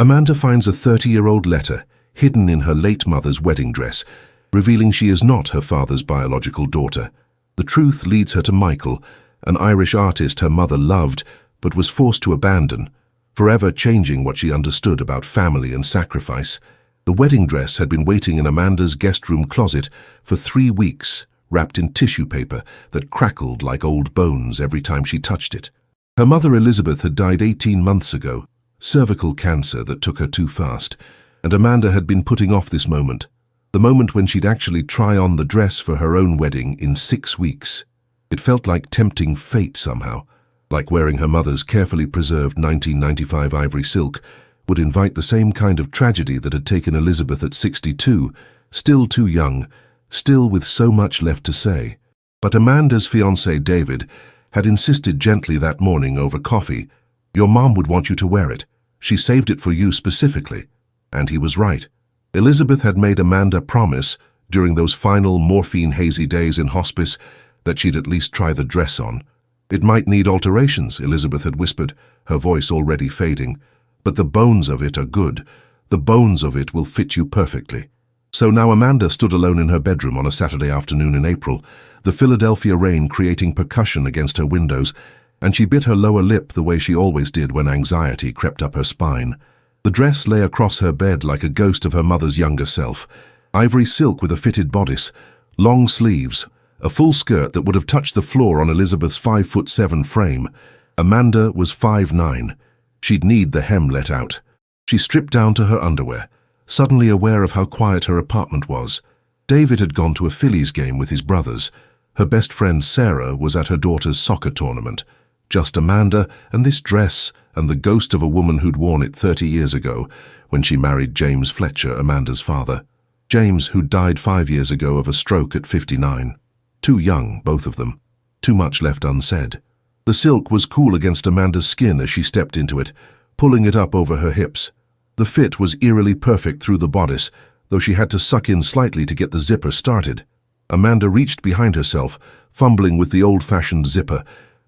Amanda finds a 30-year-old letter hidden in her late mother's wedding dress, revealing she is not her father's biological daughter. The truth leads her to Michael, an Irish artist her mother loved but was forced to abandon, forever changing what she understood about family and sacrifice. The wedding dress had been waiting in Amanda's guest room closet for 3 weeks, wrapped in tissue paper that crackled like old bones every time she touched it. Her mother Elizabeth had died 18 months ago, cervical cancer that took her too fast, and Amanda had been putting off this moment, the moment when she'd actually try on the dress for her own wedding in 6 weeks. It felt like tempting fate somehow, like wearing her mother's carefully preserved 1995 ivory silk would invite the same kind of tragedy that had taken Elizabeth at 62, still too young, still with so much left to say. But Amanda's fiancé David had insisted gently that morning over coffee, "Your mom would want you to wear it. She saved it for you specifically." And he was right. Elizabeth had made Amanda promise, during those final morphine-hazy days in hospice, that she'd at least try the dress on. "It might need alterations," Elizabeth had whispered, her voice already fading, "but the bones of it are good. The bones of it will fit you perfectly." So now Amanda stood alone in her bedroom on a Saturday afternoon in April, the Philadelphia rain creating percussion against her windows, and she bit her lower lip the way she always did when anxiety crept up her spine. The dress lay across her bed like a ghost of her mother's younger self, ivory silk with a fitted bodice, long sleeves, a full skirt that would have touched the floor on Elizabeth's 5'7" frame. Amanda was 5'9". She'd need the hem let out. She stripped down to her underwear, suddenly aware of how quiet her apartment was. David had gone to a Phillies game with his brothers. Her best friend Sarah was at her daughter's soccer tournament. Just Amanda and this dress and the ghost of a woman who'd worn it 30 years ago when she married James Fletcher, Amanda's father. James, who died 5 years ago of a stroke at 59. Too young, both of them. Too much left unsaid. The silk was cool against Amanda's skin as she stepped into it, pulling it up over her hips. The fit was eerily perfect through the bodice, though she had to suck in slightly to get the zipper started. Amanda reached behind herself, fumbling with the old-fashioned zipper,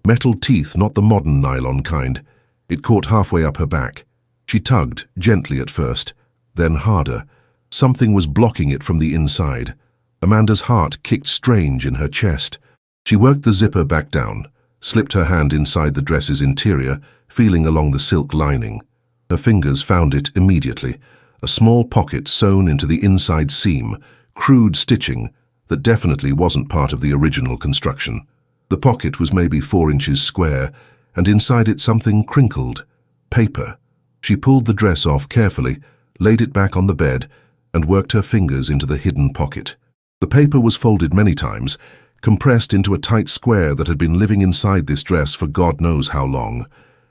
metal teeth, not the modern nylon kind. It caught halfway up her back. She tugged, gently at first, then harder. Something was blocking it from the inside. Amanda's heart kicked strange in her chest. She worked the zipper back down, slipped her hand inside the dress's interior, feeling along the silk lining. Her fingers found it immediately, a small pocket sewn into the inside seam, crude stitching that definitely wasn't part of the original construction. The pocket was maybe 4 inches square, and inside it something crinkled. Paper. She pulled the dress off carefully, laid it back on the bed, and worked her fingers into the hidden pocket. The paper was folded many times, compressed into a tight square that had been living inside this dress for God knows how long.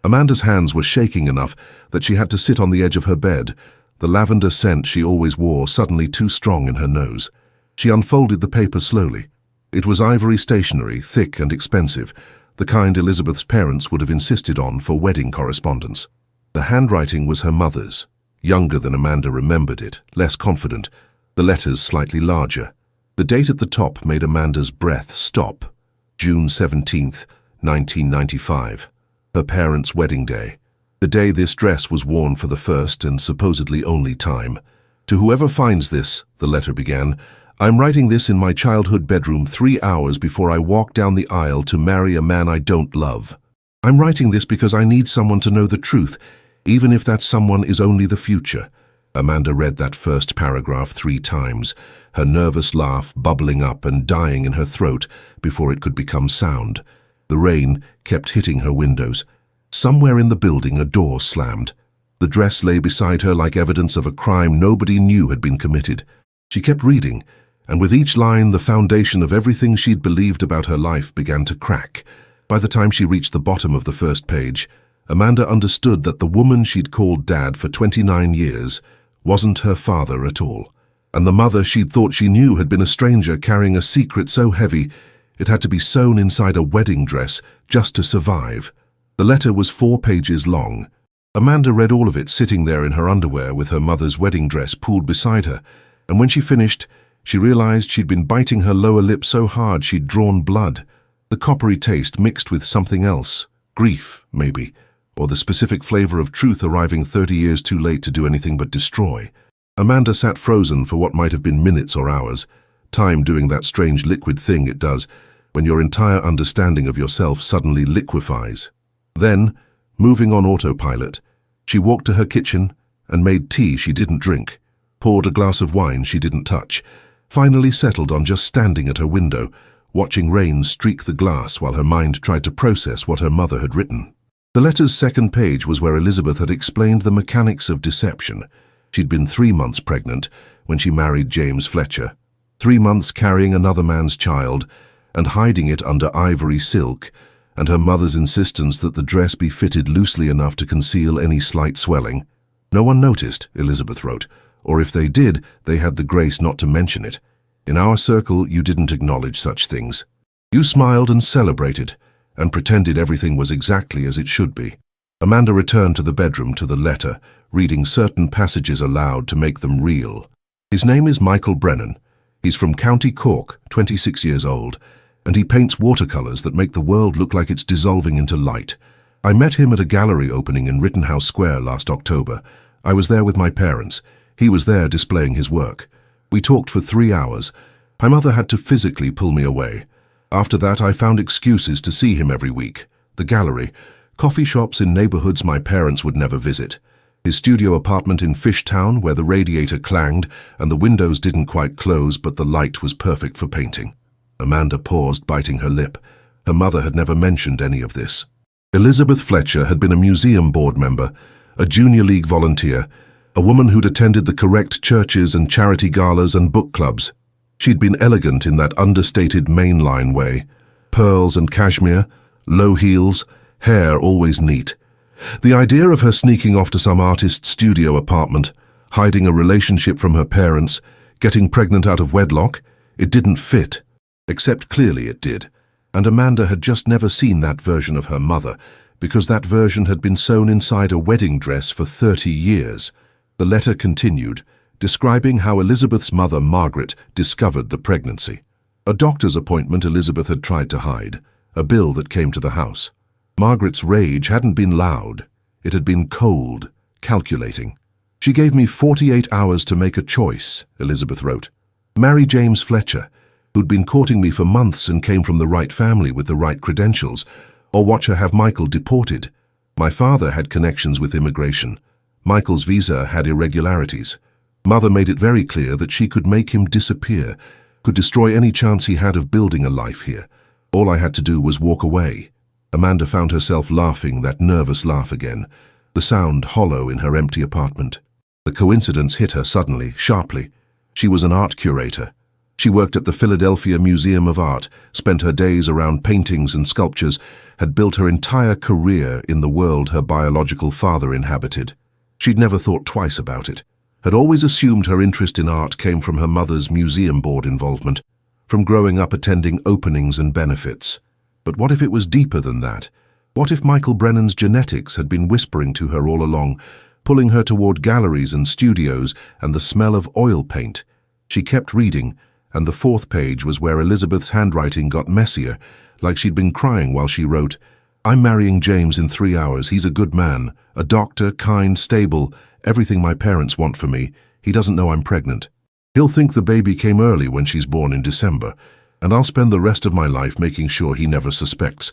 Amanda's hands were shaking enough that she had to sit on the edge of her bed, the lavender scent she always wore suddenly too strong in her nose. She unfolded the paper slowly. It was ivory stationery, thick and expensive, the kind Elizabeth's parents would have insisted on for wedding correspondence. The handwriting was her mother's, younger than Amanda remembered it, less confident, the letters slightly larger. The date at the top made Amanda's breath stop. June 17th, 1995. Her parents' wedding day. The day this dress was worn for the first and supposedly only time. "To whoever finds this," the letter began, "I'm writing this in my childhood bedroom 3 hours before I walk down the aisle to marry a man I don't love. I'm writing this because I need someone to know the truth, even if that someone is only the future." Amanda read that first paragraph 3 times, her nervous laugh bubbling up and dying in her throat before it could become sound. The rain kept hitting her windows. Somewhere in the building a door slammed. The dress lay beside her like evidence of a crime nobody knew had been committed. She kept reading, and with each line the foundation of everything she'd believed about her life began to crack. By the time she reached the bottom of the first page, Amanda understood that the woman she'd called Dad for 29 years wasn't her father at all. And the mother she'd thought she knew had been a stranger carrying a secret so heavy it had to be sewn inside a wedding dress just to survive. The letter was 4 pages long. Amanda read all of it sitting there in her underwear with her mother's wedding dress pooled beside her, and when she finished, she realized she'd been biting her lower lip so hard she'd drawn blood. The coppery taste mixed with something else, grief, maybe, or the specific flavor of truth arriving 30 years too late to do anything but destroy. Amanda sat frozen for what might have been minutes or hours, time doing that strange liquid thing it does when your entire understanding of yourself suddenly liquefies. Then, moving on autopilot, she walked to her kitchen and made tea she didn't drink, poured a glass of wine she didn't touch, finally settled on just standing at her window, watching rain streak the glass while her mind tried to process what her mother had written. The letter's second page was where Elizabeth had explained the mechanics of deception. She'd been 3 months pregnant when she married James Fletcher, 3 months carrying another man's child and hiding it under ivory silk, and her mother's insistence that the dress be fitted loosely enough to conceal any slight swelling. No one noticed, Elizabeth wrote, or if they did, they had the grace not to mention it. In our circle, you didn't acknowledge such things. You smiled and celebrated, and pretended everything was exactly as it should be. Amanda returned to the bedroom to the letter, reading certain passages aloud to make them real. His name is Michael Brennan. He's from County Cork, 26 years old, and he paints watercolors that make the world look like it's dissolving into light. I met him at a gallery opening in Rittenhouse Square last October. I was there with my parents. He was there displaying his work. We talked for 3 hours. My mother had to physically pull me away. After that, I found excuses to see him every week. The gallery, coffee shops in neighborhoods my parents would never visit, his studio apartment in Fishtown where the radiator clanged and the windows didn't quite close but the light was perfect for painting. Amanda paused, biting her lip. Her mother had never mentioned any of this. Elizabeth Fletcher had been a museum board member, a junior league volunteer, a woman who'd attended the correct churches and charity galas and book clubs. She'd been elegant in that understated mainline way. Pearls and cashmere, low heels, hair always neat. The idea of her sneaking off to some artist's studio apartment, hiding a relationship from her parents, getting pregnant out of wedlock, it didn't fit. Except clearly it did. And Amanda had just never seen that version of her mother, because that version had been sewn inside a wedding dress for 30 years. The letter continued, describing how Elizabeth's mother, Margaret, discovered the pregnancy. A doctor's appointment Elizabeth had tried to hide, a bill that came to the house. Margaret's rage hadn't been loud. It had been cold, calculating. She gave me 48 hours to make a choice, Elizabeth wrote. Marry James Fletcher, who'd been courting me for months and came from the right family with the right credentials, or watch her have Michael deported. My father had connections with immigration. Michael's visa had irregularities. Mother made it very clear that she could make him disappear, could destroy any chance he had of building a life here. All I had to do was walk away. Amanda found herself laughing, that nervous laugh again, the sound hollow in her empty apartment. The coincidence hit her suddenly, sharply. She was an art curator. She worked at the Philadelphia Museum of Art, spent her days around paintings and sculptures, had built her entire career in the world her biological father inhabited. She'd never thought twice about it, had always assumed her interest in art came from her mother's museum board involvement, from growing up attending openings and benefits. But what if it was deeper than that? What if Michael Brennan's genetics had been whispering to her all along, pulling her toward galleries and studios and the smell of oil paint? She kept reading, and the 4th page was where Elizabeth's handwriting got messier, like she'd been crying while she wrote, I'm marrying James in 3 hours. He's a good man, a doctor, kind, stable, everything my parents want for me. He doesn't know I'm pregnant. He'll think the baby came early when she's born in December, and I'll spend the rest of my life making sure he never suspects,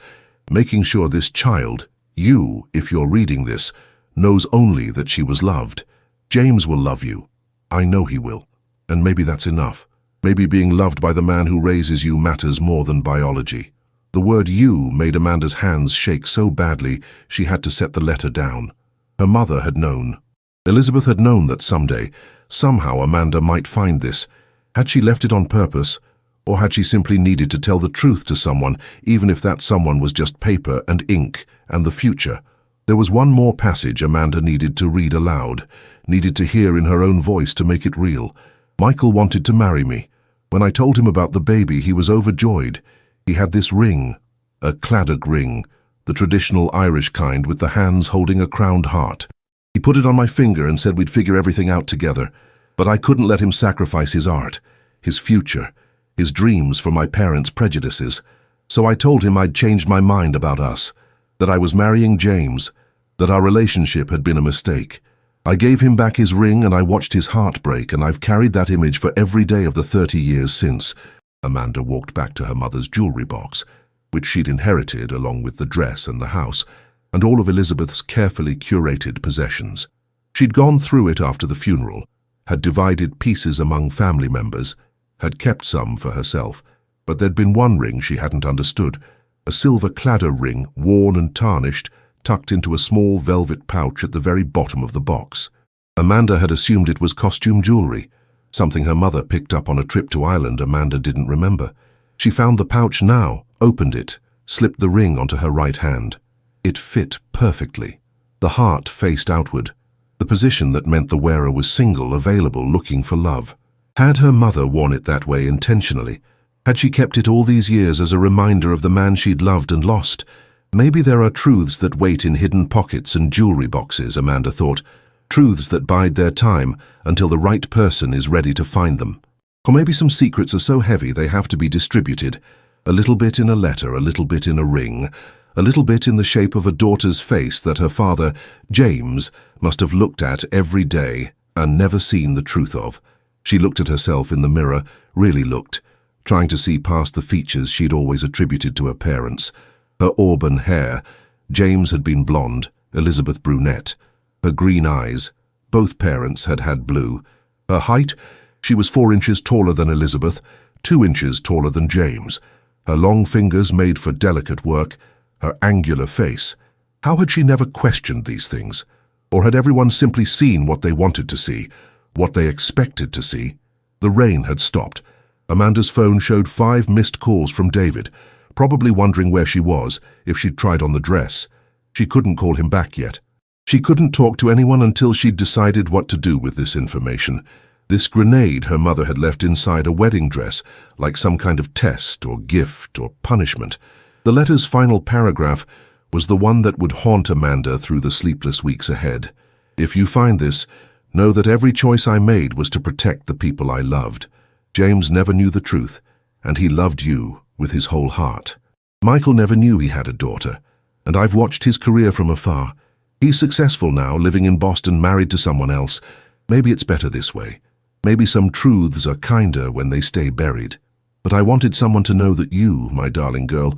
making sure this child, you, if you're reading this, knows only that she was loved. James will love you. I know he will. And maybe that's enough. Maybe being loved by the man who raises you matters more than biology. The word you made Amanda's hands shake so badly she had to set the letter down. Her mother had known. Elizabeth had known that someday, somehow Amanda might find this. Had she left it on purpose, or had she simply needed to tell the truth to someone, even if that someone was just paper and ink and the future? There was one more passage Amanda needed to read aloud, needed to hear in her own voice to make it real. Michael wanted to marry me. When I told him about the baby, he was overjoyed. He had this ring, a claddock ring, the traditional Irish kind with the hands holding a crowned heart. He put it on my finger and said we'd figure everything out together. But I couldn't let him sacrifice his art, his future, his dreams for my parents' prejudices. So I told him I'd changed my mind about us, that I was marrying James, that our relationship had been a mistake. I gave him back his ring and I watched his heart break, and I've carried that image for every day of the 30 years since. Amanda walked back to her mother's jewelry box, which she'd inherited along with the dress and the house, and all of Elizabeth's carefully curated possessions. She'd gone through it after the funeral, had divided pieces among family members, had kept some for herself, but there'd been one ring she hadn't understood, a silver cladder ring, worn and tarnished, tucked into a small velvet pouch at the very bottom of the box. Amanda had assumed it was costume jewelry, something her mother picked up on a trip to Ireland Amanda didn't remember. She found the pouch now, opened it, slipped the ring onto her right hand. It fit perfectly. The heart faced outward, the position that meant the wearer was single, available, looking for love. Had her mother worn it that way intentionally? Had she kept it all these years as a reminder of the man she'd loved and lost? Maybe there are truths that wait in hidden pockets and jewelry boxes, Amanda thought. Truths that bide their time until the right person is ready to find them. Or maybe some secrets are so heavy they have to be distributed. A little bit in a letter, a little bit in a ring, a little bit in the shape of a daughter's face that her father, James, must have looked at every day and never seen the truth of. She looked at herself in the mirror, really looked, trying to see past the features she'd always attributed to her parents. Her auburn hair, James had been blonde, Elizabeth brunette. Her green eyes, both parents had had blue. Her height, she was 4 inches taller than Elizabeth, 2 inches taller than James. Her long fingers made for delicate work, her angular face. How had she never questioned these things? Or had everyone simply seen what they wanted to see, what they expected to see? The rain had stopped. Amanda's phone showed 5 missed calls from David, probably wondering where she was, if she'd tried on the dress. She couldn't call him back yet. She couldn't talk to anyone until she'd decided what to do with this information. This grenade her mother had left inside a wedding dress, like some kind of test or gift or punishment. The letter's final paragraph was the one that would haunt Amanda through the sleepless weeks ahead. If you find this, know that every choice I made was to protect the people I loved. James never knew the truth, and he loved you with his whole heart. Michael never knew he had a daughter, and I've watched his career from afar. He's successful now, living in Boston, married to someone else. Maybe it's better this way. Maybe some truths are kinder when they stay buried. But I wanted someone to know that you, my darling girl,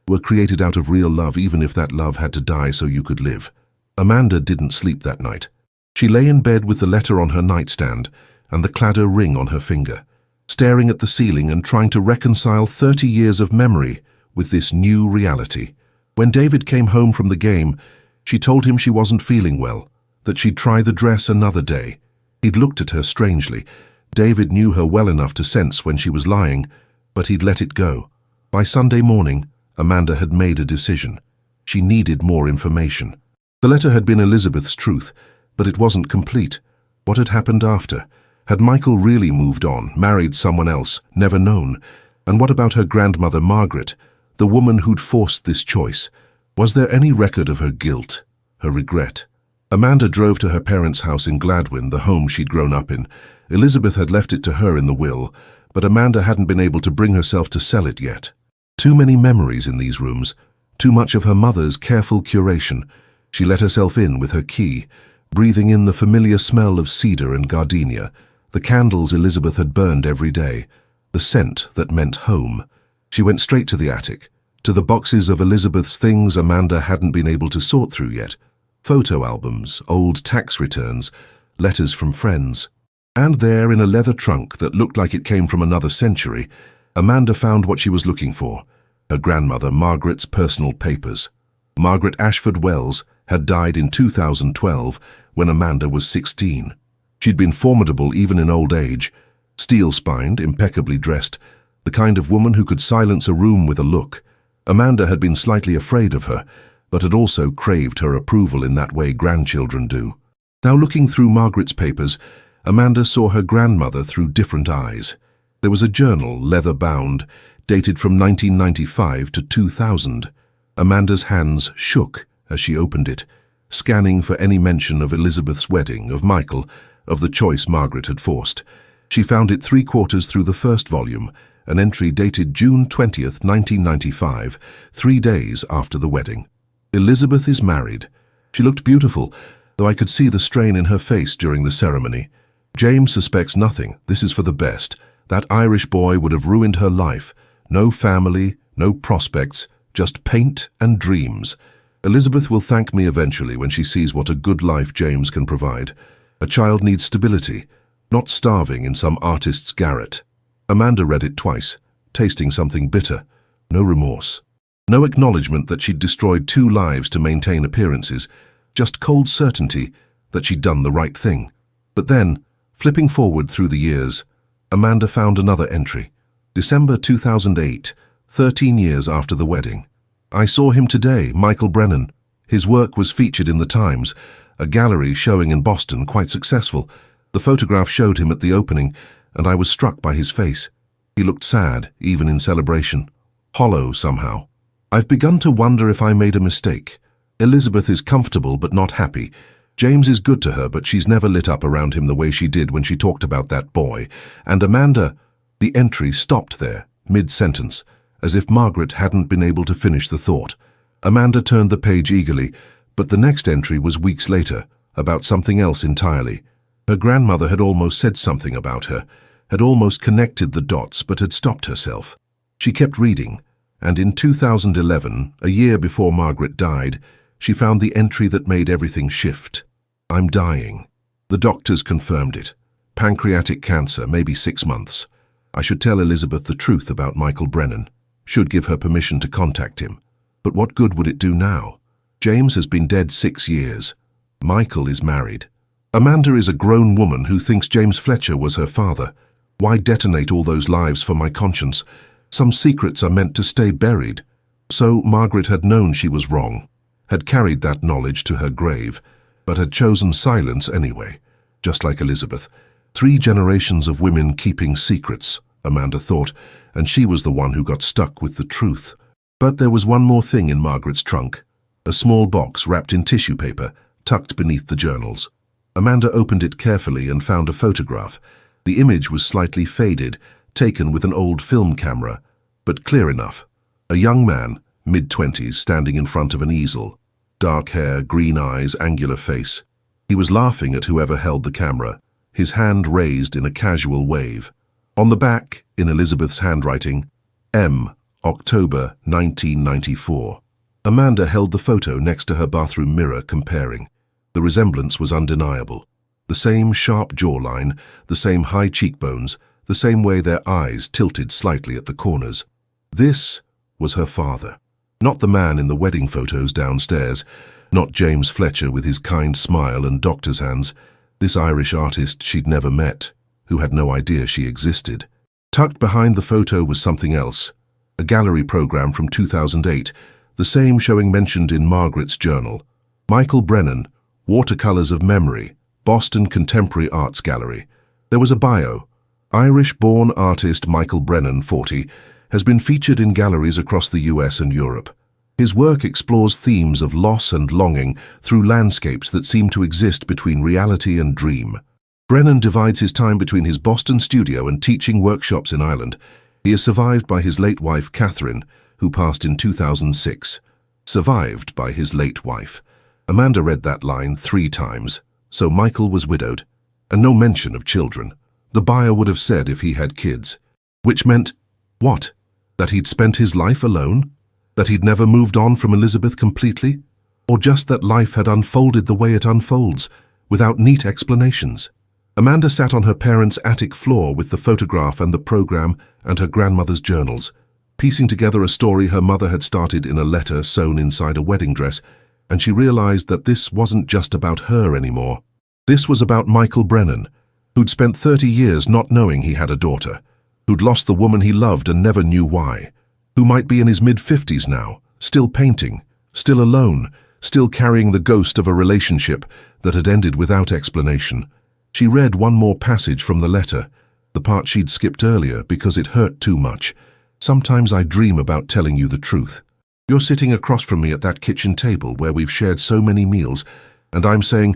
were created out of real love, even if that love had to die so you could live. Amanda didn't sleep that night. She lay in bed with the letter on her nightstand and the cladder ring on her finger, staring at the ceiling and trying to reconcile 30 years of memory with this new reality. When David came home from the game, she told him she wasn't feeling well, that she'd try the dress another day. He'd looked at her strangely. David knew her well enough to sense when she was lying, but he'd let it go. By Sunday morning, Amanda had made a decision. She needed more information. The letter had been Elizabeth's truth, but it wasn't complete. What had happened after? Had Michael really moved on, married someone else, never known? And what about her grandmother Margaret, the woman who'd forced this choice? Was there any record of her guilt, her regret? Amanda drove to her parents' house in Gladwin, the home she'd grown up in. Elizabeth had left it to her in the will, but Amanda hadn't been able to bring herself to sell it yet. Too many memories in these rooms, too much of her mother's careful curation. She let herself in with her key, breathing in the familiar smell of cedar and gardenia, the candles Elizabeth had burned every day, the scent that meant home. She went straight to the attic, to the boxes of Elizabeth's things Amanda hadn't been able to sort through yet. Photo albums, old tax returns, letters from friends. And there, in a leather trunk that looked like it came from another century, Amanda found what she was looking for, her grandmother Margaret's personal papers. Margaret Ashford Wells had died in 2012 when Amanda was 16. She'd been formidable even in old age, steel-spined, impeccably dressed, the kind of woman who could silence a room with a look. Amanda had been slightly afraid of her, but had also craved her approval in that way grandchildren do. Now, looking through Margaret's papers, Amanda saw her grandmother through different eyes. There was a journal, leather-bound, dated from 1995 to 2000. Amanda's hands shook as she opened it, scanning for any mention of Elizabeth's wedding, of Michael, of the choice Margaret had forced. She found it 3/4 through the first volume, an entry dated June 20th, 1995, 3 days after the wedding. Elizabeth is married. She looked beautiful, though I could see the strain in her face during the ceremony. James suspects nothing. This is for the best. That Irish boy would have ruined her life. No family, no prospects, just paint and dreams. Elizabeth will thank me eventually when she sees what a good life James can provide. A child needs stability, not starving in some artist's garret. Amanda read it twice, tasting something bitter. No remorse. No acknowledgement that she'd destroyed 2 lives to maintain appearances. Just cold certainty that she'd done the right thing. But then, flipping forward through the years, Amanda found another entry. December 2008, 13 years after the wedding. I saw him today, Michael Brennan. His work was featured in the Times, a gallery showing in Boston, quite successful. The photograph showed him at the opening, and I was struck by his face. He looked sad, even in celebration. Hollow, somehow. I've begun to wonder if I made a mistake. Elizabeth is comfortable but not happy. James is good to her, but she's never lit up around him the way she did when she talked about that boy. And Amanda... The entry stopped there, mid-sentence, as if Margaret hadn't been able to finish the thought. Amanda turned the page eagerly, but the next entry was weeks later, about something else entirely. Her grandmother had almost said something about her, had almost connected the dots, but had stopped herself. She kept reading, and in 2011, a year before Margaret died, she found the entry that made everything shift. I'm dying. The doctors confirmed it. Pancreatic cancer, maybe 6 months. I should tell Elizabeth the truth about Michael Brennan. Should give her permission to contact him. But what good would it do now? James has been dead 6 years. Michael is married. Amanda is a grown woman who thinks James Fletcher was her father. Why detonate all those lives for my conscience? Some secrets are meant to stay buried. So Margaret had known she was wrong, had carried that knowledge to her grave, but had chosen silence anyway, just like Elizabeth. 3 generations of women keeping secrets, Amanda thought, and she was the one who got stuck with the truth. But there was one more thing in Margaret's trunk, a small box wrapped in tissue paper, tucked beneath the journals. Amanda opened it carefully and found a photograph. The image was slightly faded, taken with an old film camera, but clear enough. A young man, mid-20s, standing in front of an easel. Dark hair, green eyes, angular face. He was laughing at whoever held the camera, his hand raised in a casual wave. On the back, in Elizabeth's handwriting, M. October 1994. Amanda held the photo next to her bathroom mirror, comparing. The resemblance was undeniable. The same sharp jawline, the same high cheekbones, the same way their eyes tilted slightly at the corners. This was her father. Not the man in the wedding photos downstairs, not James Fletcher with his kind smile and doctor's hands. This Irish artist she'd never met, who had no idea she existed. Tucked behind the photo was something else, a gallery program from 2008, the same showing mentioned in Margaret's journal. Michael Brennan, Watercolors of Memory, Boston Contemporary Arts Gallery. There was a bio. Irish-born artist Michael Brennan, 40, has been featured in galleries across the US and Europe. His work explores themes of loss and longing through landscapes that seem to exist between reality and dream. Brennan divides his time between his Boston studio and teaching workshops in Ireland. He is survived by his late wife, Catherine, who passed in 2006. Survived by his late wife. Amanda read that line 3 times, so Michael was widowed, and no mention of children. The bio would have said if he had kids. Which meant, what? That he'd spent his life alone? That he'd never moved on from Elizabeth completely? Or just that life had unfolded the way it unfolds, without neat explanations? Amanda sat on her parents' attic floor with the photograph and the program and her grandmother's journals, piecing together a story her mother had started in a letter sewn inside a wedding dress, and she realized that this wasn't just about her anymore. This was about Michael Brennan, who'd spent 30 years not knowing he had a daughter, who'd lost the woman he loved and never knew why, who might be in his mid-50s now, still painting, still alone, still carrying the ghost of a relationship that had ended without explanation. She read one more passage from the letter, the part she'd skipped earlier because it hurt too much. Sometimes I dream about telling you the truth. You're sitting across from me at that kitchen table where we've shared so many meals, and I'm saying,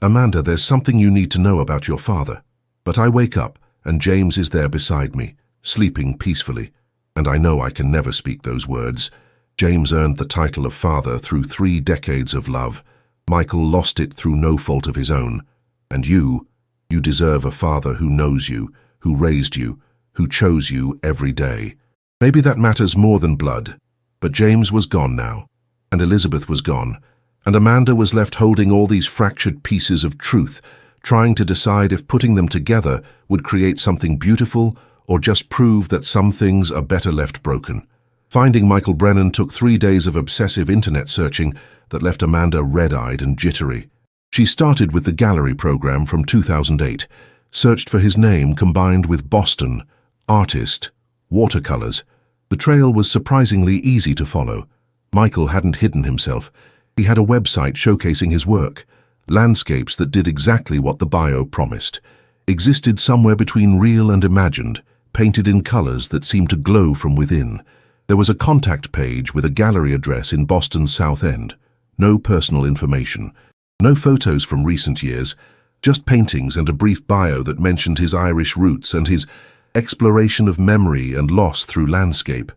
Amanda, there's something you need to know about your father. But I wake up, and James is there beside me, sleeping peacefully, and I know I can never speak those words. James earned the title of father through 3 decades of love, Michael lost it through no fault of his own. And you deserve a father who knows you, who raised you, who chose you every day. Maybe that matters more than blood. But James was gone now, and Elizabeth was gone, and Amanda was left holding all these fractured pieces of truth, trying to decide if putting them together would create something beautiful or just prove that some things are better left broken. Finding Michael Brennan took 3 days of obsessive internet searching that left Amanda red-eyed and jittery. She started with the gallery program from 2008, searched for his name combined with Boston, artist, watercolors. The trail was surprisingly easy to follow. Michael hadn't hidden himself. He had a website showcasing his work. Landscapes that did exactly what the bio promised. Existed somewhere between real and imagined, painted in colors that seemed to glow from within. There was a contact page with a gallery address in Boston's South End. No personal information. No photos from recent years. Just paintings and a brief bio that mentioned his Irish roots and his exploration of memory and loss through landscape.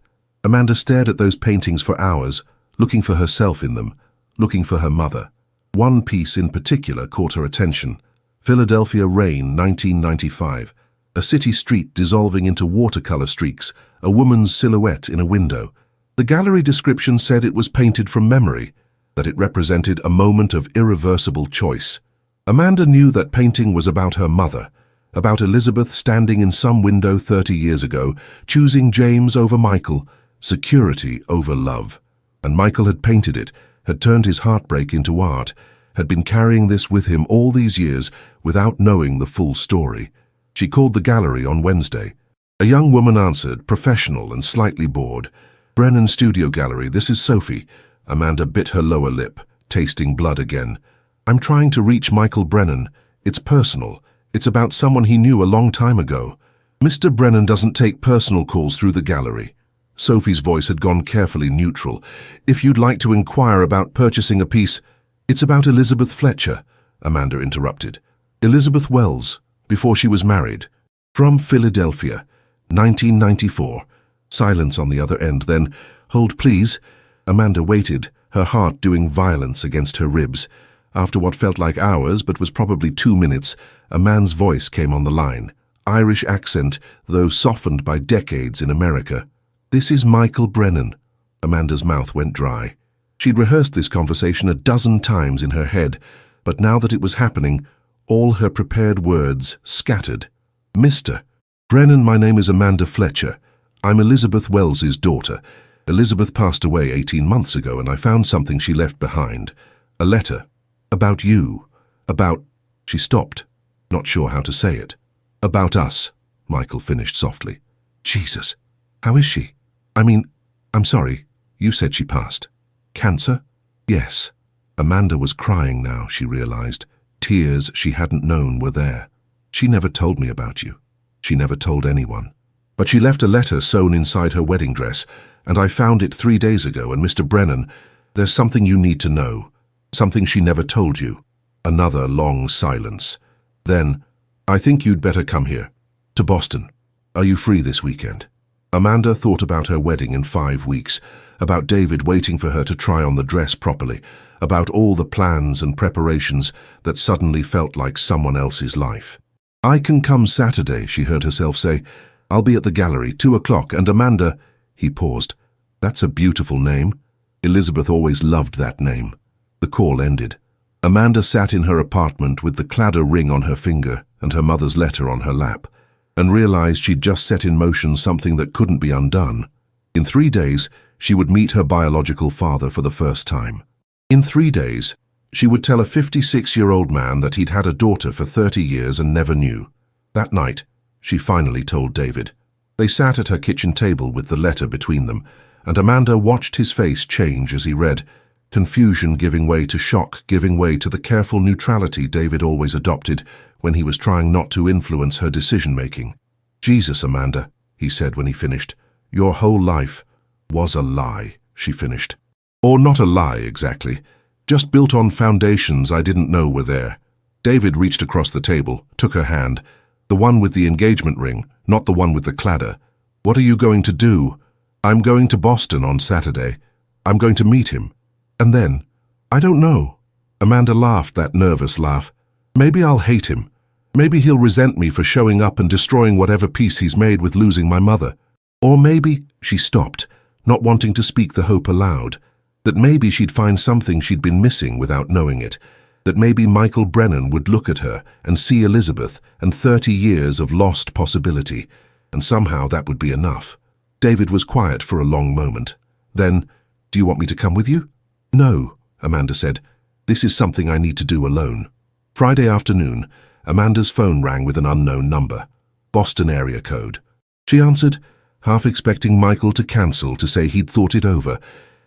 Amanda stared at those paintings for hours, looking for herself in them, looking for her mother. One piece in particular caught her attention. Philadelphia Rain, 1995. A city street dissolving into watercolor streaks, a woman's silhouette in a window. The gallery description said it was painted from memory, that it represented a moment of irreversible choice. Amanda knew that painting was about her mother, about Elizabeth standing in some window 30 years ago, choosing James over Michael, security over love. And Michael had painted it, had turned his heartbreak into art, had been carrying this with him all these years without knowing the full story. She called the gallery on Wednesday. A young woman answered, professional and slightly bored. "Brennan Studio Gallery, this is Sophie." Amanda bit her lower lip, tasting blood again. "I'm trying to reach Michael Brennan. It's personal. It's about someone he knew a long time ago. Mr. Brennan doesn't take personal calls through the gallery." Sophie's voice had gone carefully neutral. "If you'd like to inquire about purchasing a piece—" "It's about Elizabeth Fletcher," Amanda interrupted. "Elizabeth Wells, before she was married. From Philadelphia, 1994. Silence on the other end, then, "Hold, please." Amanda waited, her heart doing violence against her ribs. After what felt like hours, but was probably 2 minutes, a man's voice came on the line. Irish accent, though softened by decades in America. "This is Michael Brennan." Amanda's mouth went dry. She'd rehearsed this conversation a dozen times in her head, but now that it was happening, all her prepared words scattered. "Mr. Brennan, my name is Amanda Fletcher. I'm Elizabeth Wells's daughter. Elizabeth passed away 18 months ago, and I found something she left behind. A letter. About you. About—" She stopped, not sure how to say it. "About us," Michael finished softly. "Jesus. How is she? I'm sorry. You said she passed. Cancer?" "Yes." Amanda was crying now, she realized. Tears she hadn't known were there. "She never told me about you. She never told anyone. But she left a letter sewn inside her wedding dress, and I found it 3 days ago, and Mr. Brennan, there's something you need to know. Something she never told you." Another long silence. Then, "I think you'd better come here. To Boston. Are you free this weekend?" Amanda thought about her wedding in 5 weeks, about David waiting for her to try on the dress properly, about all the plans and preparations that suddenly felt like someone else's life. "I can come Saturday," she heard herself say. "I'll be at the gallery, 2 o'clock, and Amanda—" He paused. "That's a beautiful name." Elizabeth always loved that name. The call ended. Amanda sat in her apartment with the Cladder ring on her finger and her mother's letter on her lap, and realized she'd just set in motion something that couldn't be undone. In 3 days, she would meet her biological father for the first time. In 3 days, she would tell a 56-year-old man that he'd had a daughter for 30 years and never knew. That night, she finally told David. They sat at her kitchen table with the letter between them, and Amanda watched his face change as he read, confusion giving way to shock, giving way to the careful neutrality David always adopted when he was trying not to influence her decision-making. "Jesus, Amanda," he said when he finished, "your whole life was a lie," she finished. "Or not a lie, exactly. Just built on foundations I didn't know were there." David reached across the table, took her hand, the one with the engagement ring, not the one with the Cladder. "What are you going to do?" "I'm going to Boston on Saturday. I'm going to meet him. And then, I don't know." Amanda laughed that nervous laugh. Maybe I'll hate him. Maybe he'll resent me for showing up and destroying whatever peace he's made with losing my mother. Or maybe, she stopped, not wanting to speak the hope aloud, that maybe she'd find something she'd been missing without knowing it, that maybe Michael Brennan would look at her and see Elizabeth and 30 years of lost possibility, and somehow that would be enough. David was quiet for a long moment. Then, "Do you want me to come with you?" "No," Amanda said. "This is something I need to do alone." Friday afternoon, Amanda's phone rang with an unknown number. Boston area code. She answered, half expecting Michael to cancel to say he'd thought it over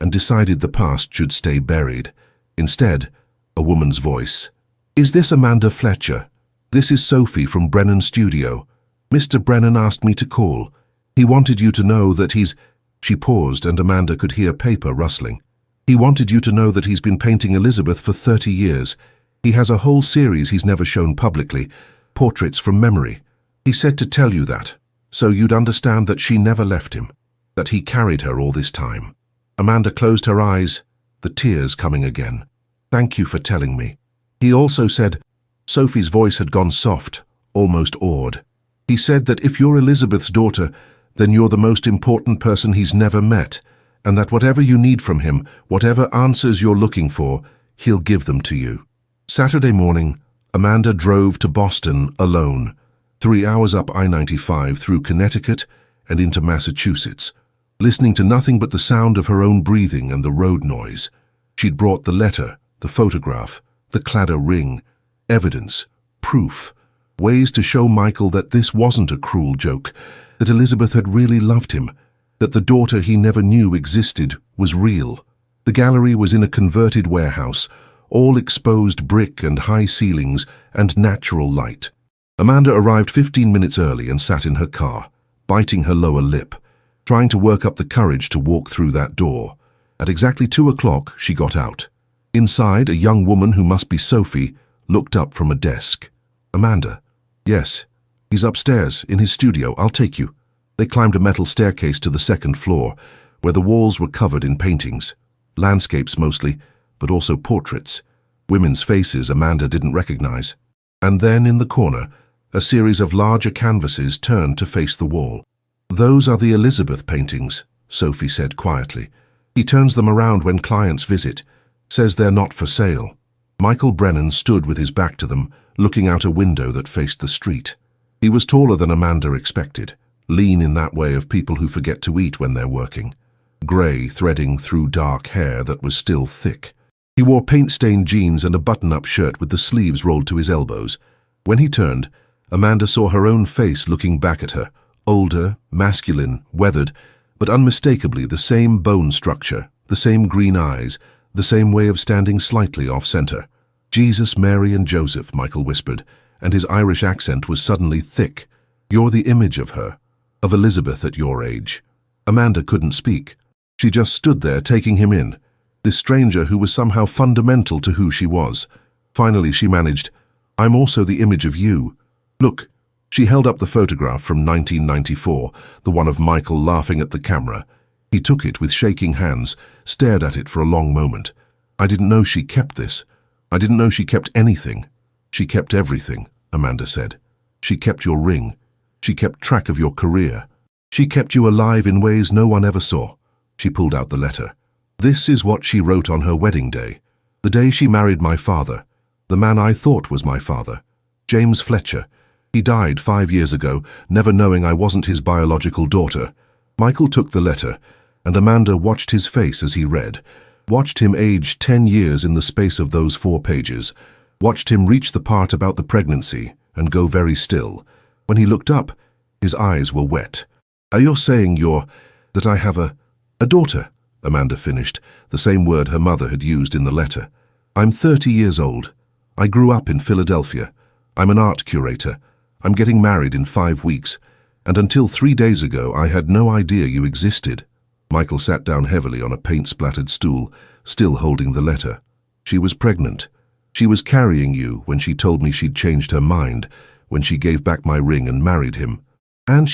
and decided the past should stay buried. Instead, a woman's voice. "Is this Amanda Fletcher? This is Sophie from Brennan Studio. Mr. Brennan asked me to call. He wanted you to know that he's—" She paused and Amanda could hear paper rustling. "He wanted you to know that he's been painting Elizabeth for 30 years. He has a whole series he's never shown publicly, portraits from memory. He said to tell you that, so you'd understand that she never left him, that he carried her all this time." Amanda closed her eyes, the tears coming again. "Thank you for telling me." He also said, Sophie's voice had gone soft, almost awed. "He said that if you're Elizabeth's daughter, then you're the most important person he's never met, and that whatever you need from him, whatever answers you're looking for, he'll give them to you." Saturday morning, Amanda drove to Boston alone, 3 hours up I-95 through Connecticut and into Massachusetts, listening to nothing but the sound of her own breathing and the road noise. She'd brought the letter, the photograph, the Cladder ring, evidence, proof, ways to show Michael that this wasn't a cruel joke, that Elizabeth had really loved him, that the daughter he never knew existed was real. The gallery was in a converted warehouse, all exposed brick and high ceilings and natural light. Amanda arrived 15 minutes early and sat in her car, biting her lower lip, trying to work up the courage to walk through that door. At exactly 2 o'clock, she got out. Inside, a young woman who must be Sophie looked up from a desk. "Amanda?" "Yes. He's upstairs, in his studio. I'll take you." They climbed a metal staircase to the second floor, where the walls were covered in paintings. Landscapes mostly, but also portraits. Women's faces Amanda didn't recognize. And then, in the corner, a series of larger canvases turned to face the wall. "Those are the Elizabeth paintings," Sophie said quietly. "He turns them around when clients visit, says they're not for sale." Michael Brennan stood with his back to them, looking out a window that faced the street. He was taller than Amanda expected, lean in that way of people who forget to eat when they're working, grey threading through dark hair that was still thick. He wore paint-stained jeans and a button-up shirt with the sleeves rolled to his elbows. When he turned, Amanda saw her own face looking back at her, older, masculine, weathered, but unmistakably the same bone structure, the same green eyes, the same way of standing slightly off-center. "Jesus, Mary, and Joseph," Michael whispered, and his Irish accent was suddenly thick. "You're the image of her, of Elizabeth at your age." Amanda couldn't speak. She just stood there taking him in, this stranger who was somehow fundamental to who she was. Finally she managed, "I'm also the image of you. Look." She held up the photograph from 1994, the one of Michael laughing at the camera. He took it with shaking hands, stared at it for a long moment. "I didn't know she kept this. I didn't know she kept anything." "She kept everything," Amanda said. "She kept your ring. She kept track of your career. She kept you alive in ways no one ever saw." She pulled out the letter. "This is what she wrote on her wedding day, the day she married my father, the man I thought was my father, James Fletcher. He died 5 years ago, never knowing I wasn't his biological daughter." Michael took the letter, and Amanda watched his face as he read, watched him age 10 years in the space of those 4 pages, watched him reach the part about the pregnancy and go very still. When he looked up, his eyes were wet. "Are you saying that I have a daughter?" Amanda finished, the same word her mother had used in the letter. "I'm 30 years old. I grew up in Philadelphia. I'm an art curator. I'm getting married in 5 weeks, and until 3 days ago I had no idea you existed." Michael sat down heavily on a paint-splattered stool, still holding the letter. "She was pregnant. She was carrying you when she told me she'd changed her mind, when she gave back my ring and married him. And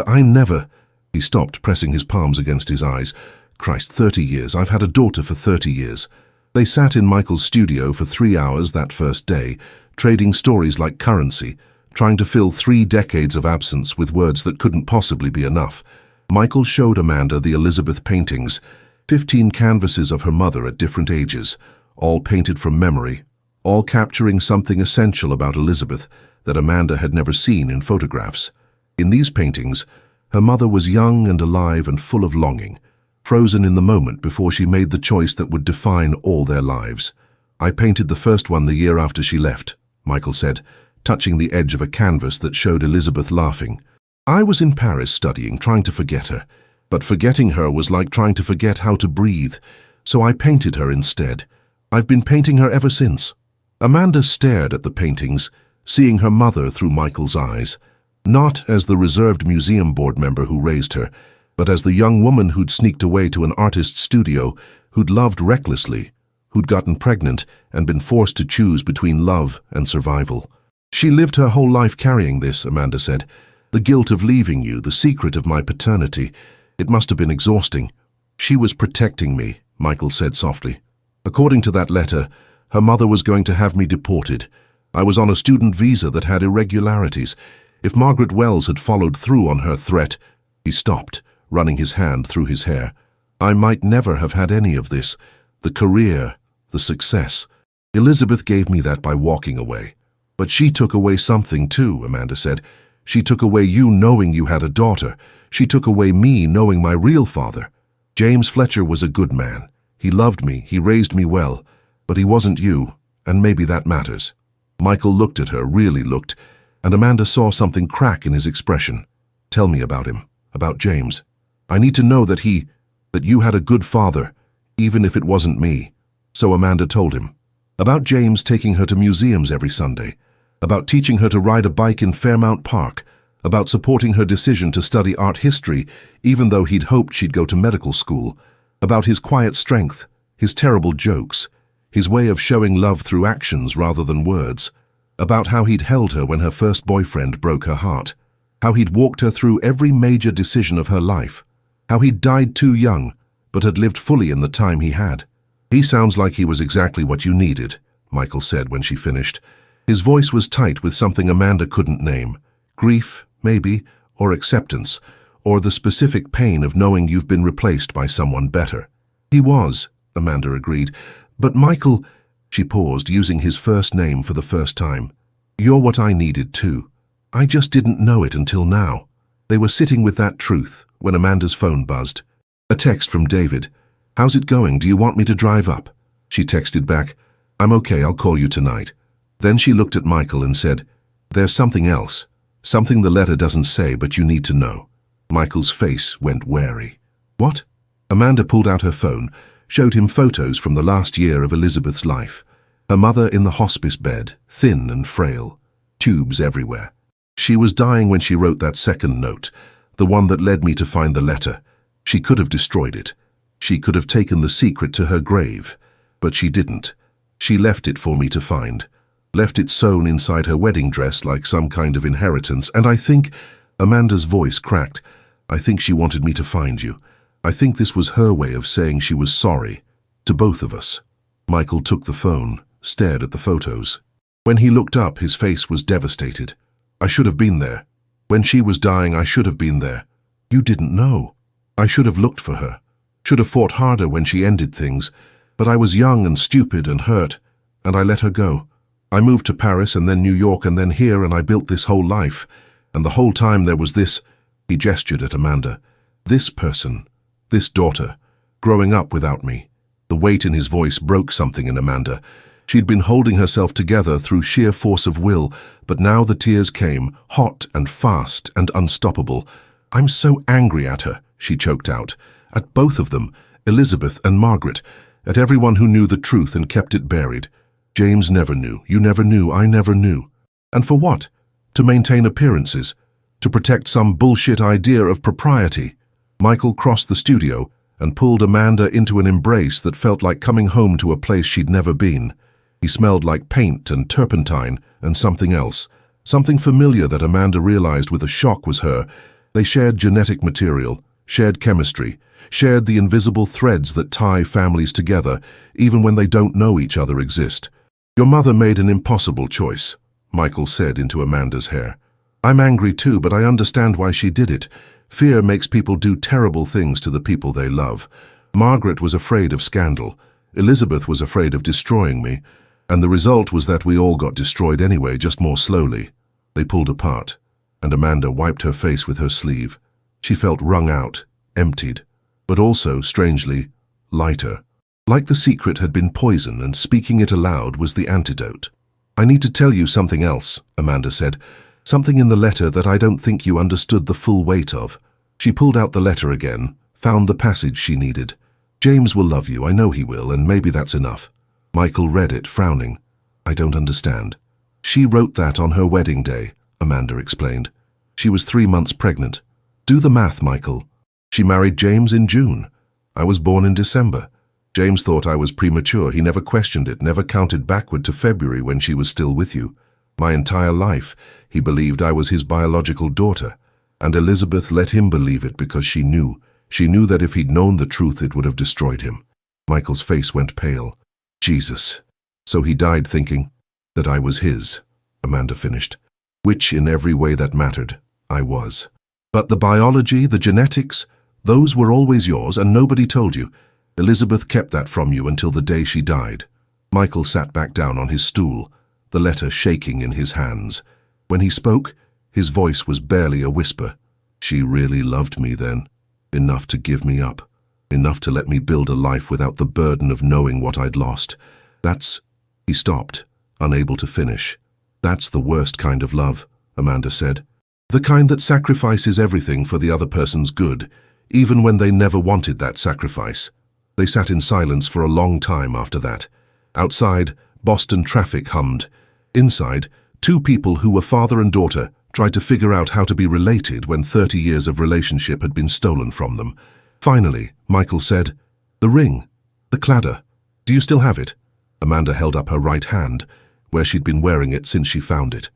I never—" He stopped, pressing his palms against his eyes. "Christ, 30 years. I've had a daughter for 30 years. They sat in Michael's studio for 3 hours that first day, trading stories like currency, trying to fill 3 decades of absence with words that couldn't possibly be enough. Michael showed Amanda the Elizabeth paintings, 15 canvases of her mother at different ages, all painted from memory, all capturing something essential about Elizabeth that Amanda had never seen in photographs. In these paintings, her mother was young and alive and full of longing, frozen in the moment before she made the choice that would define all their lives. "I painted the first one the year after she left," Michael said, touching the edge of a canvas that showed Elizabeth laughing. "I was in Paris studying, trying to forget her. But forgetting her was like trying to forget how to breathe, so I painted her instead. I've been painting her ever since." Amanda stared at the paintings, seeing her mother through Michael's eyes, not as the reserved museum board member who raised her, but as the young woman who'd sneaked away to an artist's studio, who'd loved recklessly, who'd gotten pregnant and been forced to choose between love and survival. "She lived her whole life carrying this," Amanda said. "The guilt of leaving you, the secret of my paternity. It must have been exhausting." "She was protecting me," Michael said softly. "According to that letter, her mother was going to have me deported. I was on a student visa that had irregularities. If Margaret Wells had followed through on her threat—" He stopped, running his hand through his hair. "I might never have had any of this. The career, the success. Elizabeth gave me that by walking away. But she took away something too," Amanda said. "She took away you knowing you had a daughter. She took away me knowing my real father. James Fletcher was a good man. He loved me, he raised me well. But he wasn't you, and maybe that matters." Michael looked at her, really looked, and Amanda saw something crack in his expression. "Tell me about him, about James. I need to know that you had a good father, even if it wasn't me." So Amanda told him. About James taking her to museums every Sunday, about teaching her to ride a bike in Fairmount Park, about supporting her decision to study art history even though he'd hoped she'd go to medical school, about his quiet strength, his terrible jokes, his way of showing love through actions rather than words, about how he'd held her when her first boyfriend broke her heart, how he'd walked her through every major decision of her life, how he'd died too young but had lived fully in the time he had. "He sounds like he was exactly what you needed," Michael said when she finished. His voice was tight with something Amanda couldn't name. Grief, maybe, or acceptance, or the specific pain of knowing you've been replaced by someone better. "He was," Amanda agreed. "But Michael—" She paused, using his first name for the first time. "You're what I needed too. I just didn't know it until now." They were sitting with that truth when Amanda's phone buzzed. A text from David. "How's it going? Do you want me to drive up?" She texted back, "I'm okay, I'll call you tonight." Then she looked at Michael and said, "There's something else. Something the letter doesn't say, but you need to know." Michael's face went wary. "What?" Amanda pulled out her phone, showed him photos from the last year of Elizabeth's life. Her mother in the hospice bed, thin and frail, tubes everywhere. She was dying when she wrote that second note, the one that led me to find the letter. She could have destroyed it. She could have taken the secret to her grave, but she didn't. She left it for me to find. Left it sewn inside her wedding dress like some kind of inheritance, and I think—" Amanda's voice cracked. "I think she wanted me to find you. I think this was her way of saying she was sorry. To both of us." Michael took the phone, stared at the photos. When he looked up, his face was devastated. "I should have been there. When she was dying, I should have been there. You didn't know. I should have looked for her. Should have fought harder when she ended things. But I was young and stupid and hurt, and I let her go. I moved to Paris and then New York and then here, and I built this whole life. And the whole time there was this—" He gestured at Amanda. "This person, this daughter, growing up without me." The weight in his voice broke something in Amanda. She'd been holding herself together through sheer force of will, but now the tears came, hot and fast and unstoppable. "I'm so angry at her," she choked out. "At both of them, Elizabeth and Margaret. At everyone who knew the truth and kept it buried. James never knew, you never knew, I never knew. And for what? To maintain appearances? To protect some bullshit idea of propriety?" Michael crossed the studio and pulled Amanda into an embrace that felt like coming home to a place she'd never been. He smelled like paint and turpentine and something else. Something familiar that Amanda realized with a shock was her. They shared genetic material, shared chemistry, shared the invisible threads that tie families together, even when they don't know each other exist. Your mother made an impossible choice, Michael said into Amanda's hair. I'm angry too, but I understand why she did it. Fear makes people do terrible things to the people they love. Margaret was afraid of scandal. Elizabeth was afraid of destroying me. And the result was that we all got destroyed anyway, just more slowly. They pulled apart, and Amanda wiped her face with her sleeve. She felt wrung out, emptied, but also, strangely, lighter. Like the secret had been poison, and speaking it aloud was the antidote. I need to tell you something else, Amanda said. Something in the letter that I don't think you understood the full weight of. She pulled out the letter again, found the passage she needed. James will love you, I know he will, and maybe that's enough. Michael read it, frowning. I don't understand. She wrote that on her wedding day, Amanda explained. She was 3 months pregnant. Do the math, Michael. She married James in June. I was born in December. James thought I was premature. He never questioned it, never counted backward to February when she was still with you. My entire life, he believed I was his biological daughter. And Elizabeth let him believe it because she knew. She knew that if he'd known the truth, it would have destroyed him. Michael's face went pale. Jesus. So he died thinking that I was his, Amanda finished. Which, in every way that mattered, I was. But the biology, the genetics, those were always yours, and nobody told you. Elizabeth kept that from you until the day she died. Michael sat back down on his stool, the letter shaking in his hands. When he spoke, his voice was barely a whisper. She really loved me then, enough to give me up, enough to let me build a life without the burden of knowing what I'd lost. That's... He stopped, unable to finish. That's the worst kind of love, Amanda said. The kind that sacrifices everything for the other person's good, even when they never wanted that sacrifice. They sat in silence for a long time after that. Outside, Boston traffic hummed. Inside, 2 people who were father and daughter tried to figure out how to be related when 30 years of relationship had been stolen from them. Finally, Michael said, The ring, the cladder, do you still have it? Amanda held up her right hand, where she'd been wearing it since she found it.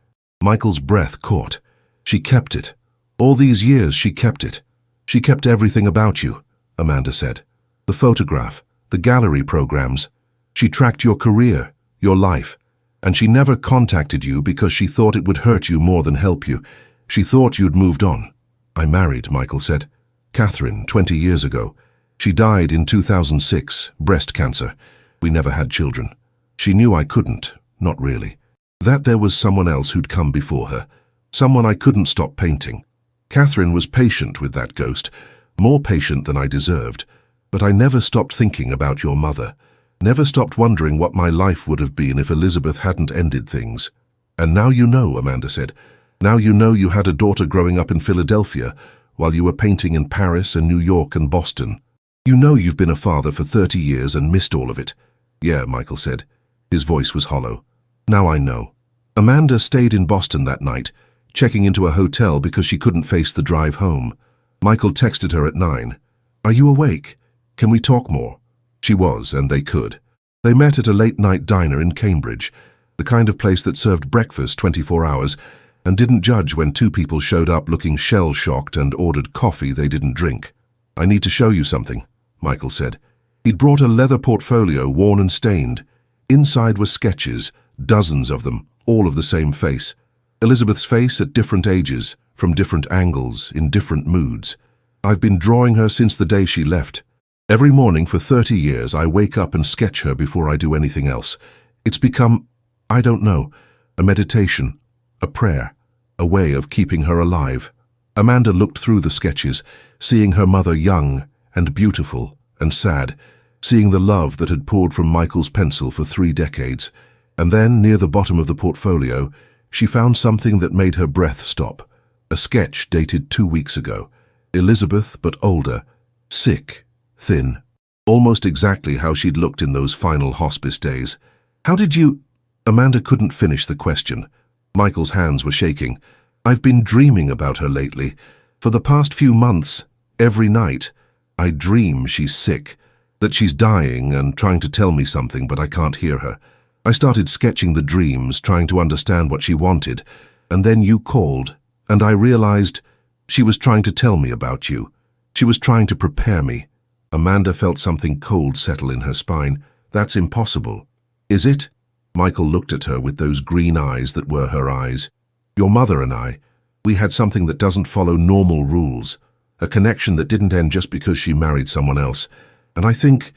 Michael's breath caught. She kept it. All these years she kept it. She kept everything about you, Amanda said. The photograph, the gallery programs. She tracked your career, your life. And she never contacted you because she thought it would hurt you more than help you. She thought you'd moved on. I married, Michael said. Catherine, 20 years ago. She died in 2006, breast cancer. We never had children. She knew I couldn't, not really. That there was someone else who'd come before her. Someone I couldn't stop painting. Catherine was patient with that ghost, more patient than I deserved. But I never stopped thinking about your mother. Never stopped wondering what my life would have been if Elizabeth hadn't ended things. And now you know, Amanda said. Now you know you had a daughter growing up in Philadelphia while you were painting in Paris and New York and Boston. You know you've been a father for 30 years and missed all of it. Yeah, Michael said. His voice was hollow. Now I know. Amanda stayed in Boston that night, checking into a hotel because she couldn't face the drive home. Michael texted her at 9. Are you awake? Can we talk more? She was, and they could. They met at a late-night diner in Cambridge, the kind of place that served breakfast 24 hours and didn't judge when 2 people showed up looking shell-shocked and ordered coffee they didn't drink. I need to show you something, Michael said. He'd brought a leather portfolio, worn and stained. Inside were sketches, dozens of them, all of the same face. Elizabeth's face at different ages, from different angles, in different moods. I've been drawing her since the day she left. Every morning for 30 years, I wake up and sketch her before I do anything else. It's become, I don't know, a meditation, a prayer, a way of keeping her alive. Amanda looked through the sketches, seeing her mother young and beautiful and sad, seeing the love that had poured from Michael's pencil for 3 decades. And then, near the bottom of the portfolio, she found something that made her breath stop. A sketch dated 2 weeks ago. Elizabeth, but older, sick, thin, almost exactly how she'd looked in those final hospice days. How did you... Amanda couldn't finish the question. Michael's hands were shaking. I've been dreaming about her lately. For the past few months, every night, I dream she's sick, that she's dying and trying to tell me something, but I can't hear her. I started sketching the dreams, trying to understand what she wanted, and then you called, and I realized she was trying to tell me about you. She was trying to prepare me. Amanda felt something cold settle in her spine. That's impossible. Is it? Michael looked at her with those green eyes that were her eyes. Your mother and I, we had something that doesn't follow normal rules. A connection that didn't end just because she married someone else. And I think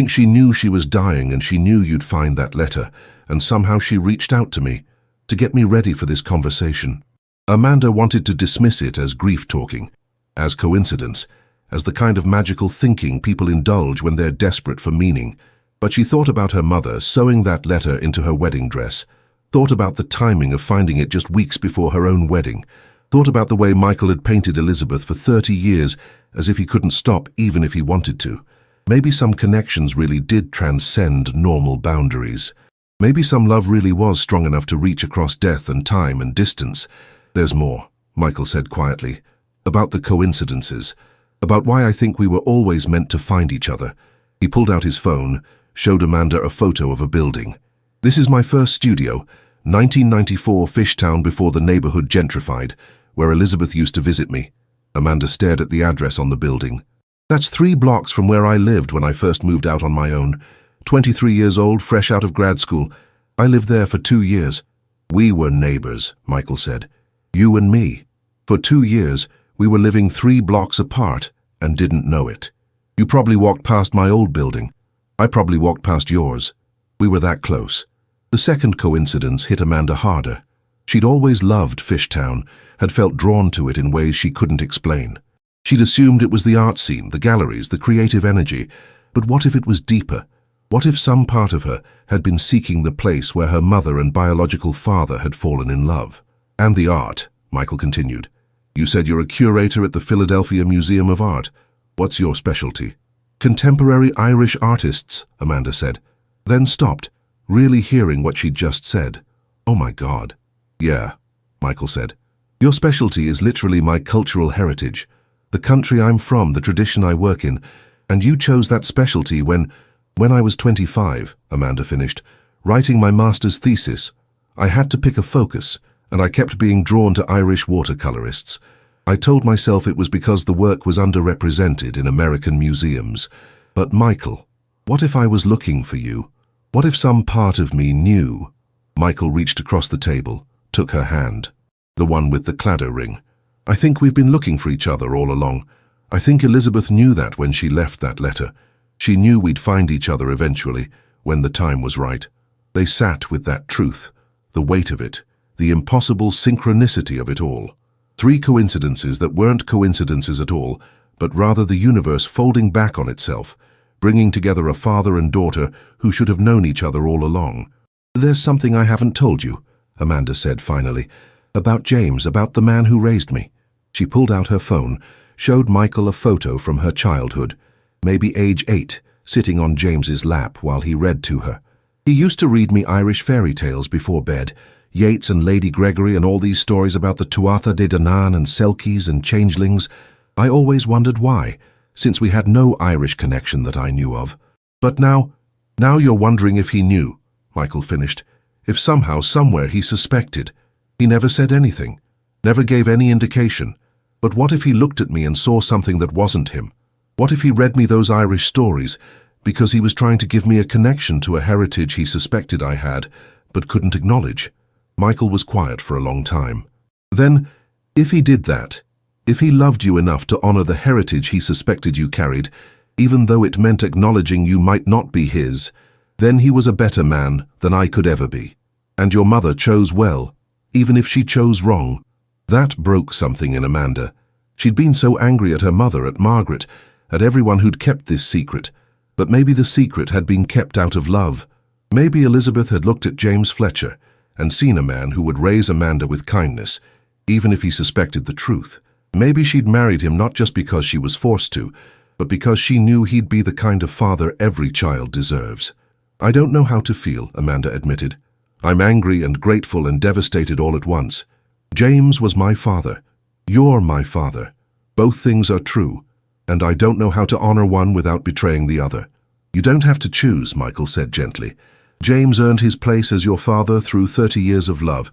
she knew she was dying, and she knew you'd find that letter, and somehow she reached out to me to get me ready for this conversation. Amanda wanted to dismiss it as grief-talking, as coincidence, as the kind of magical thinking people indulge when they're desperate for meaning. But she thought about her mother sewing that letter into her wedding dress, thought about the timing of finding it just weeks before her own wedding, thought about the way Michael had painted Elizabeth for 30 years as if he couldn't stop even if he wanted to. Maybe some connections really did transcend normal boundaries. Maybe some love really was strong enough to reach across death and time and distance. There's more, Michael said quietly, about the coincidences, about why I think we were always meant to find each other. He pulled out his phone, showed Amanda a photo of a building. This is my first studio, 1994 Fishtown before the neighborhood gentrified, where Elizabeth used to visit me. Amanda stared at the address on the building. That's 3 blocks from where I lived when I first moved out on my own. 23 years old, fresh out of grad school. I lived there for 2 years. We were neighbors, Michael said. You and me. For 2 years, we were living 3 blocks apart and didn't know it. You probably walked past my old building. I probably walked past yours. We were that close. The second coincidence hit Amanda harder. She'd always loved Fishtown, had felt drawn to it in ways she couldn't explain. She'd assumed it was the art scene, the galleries, the creative energy. But what if it was deeper? What if some part of her had been seeking the place where her mother and biological father had fallen in love? And the art, Michael continued. You said you're a curator at the Philadelphia Museum of Art. What's your specialty? Contemporary Irish artists, Amanda said, then stopped, really hearing what she'd just said. Oh my God. Yeah, Michael said. Your specialty is literally my cultural heritage, the country I'm from, the tradition I work in, and you chose that specialty when I was 25, Amanda finished, writing my master's thesis. I had to pick a focus, and I kept being drawn to Irish watercolorists. I told myself it was because the work was underrepresented in American museums. But Michael, what if I was looking for you? What if some part of me knew? Michael reached across the table, took her hand, the one with the claddagh ring. I think we've been looking for each other all along. I think Elizabeth knew that when she left that letter. She knew we'd find each other eventually, when the time was right. They sat with that truth, the weight of it, the impossible synchronicity of it all. 3 coincidences that weren't coincidences at all, but rather the universe folding back on itself, bringing together a father and daughter who should have known each other all along. There's something I haven't told you, Amanda said finally, about James, about the man who raised me. She pulled out her phone, showed Michael a photo from her childhood, maybe age 8, sitting on James's lap while he read to her. He used to read me Irish fairy tales before bed, Yeats and Lady Gregory and all these stories about the Tuatha De Danann and Selkies and changelings. I always wondered why, since we had no Irish connection that I knew of. But now you're wondering if he knew, Michael finished, if somehow, somewhere he suspected. He never said anything, never gave any indication. But what if he looked at me and saw something that wasn't him? What if he read me those Irish stories because he was trying to give me a connection to a heritage he suspected I had, but couldn't acknowledge? Michael was quiet for a long time. Then, if he did that, if he loved you enough to honor the heritage he suspected you carried, even though it meant acknowledging you might not be his, then he was a better man than I could ever be. And your mother chose well, even if she chose wrong. That broke something in Amanda. She'd been so angry at her mother, at Margaret, at everyone who'd kept this secret. But maybe the secret had been kept out of love. Maybe Elizabeth had looked at James Fletcher and seen a man who would raise Amanda with kindness, even if he suspected the truth. Maybe she'd married him not just because she was forced to, but because she knew he'd be the kind of father every child deserves. I don't know how to feel, Amanda admitted. I'm angry and grateful and devastated all at once. James was my father. You're my father. Both things are true, and I don't know how to honor one without betraying the other. You don't have to choose, Michael said gently. James earned his place as your father through 30 years of love.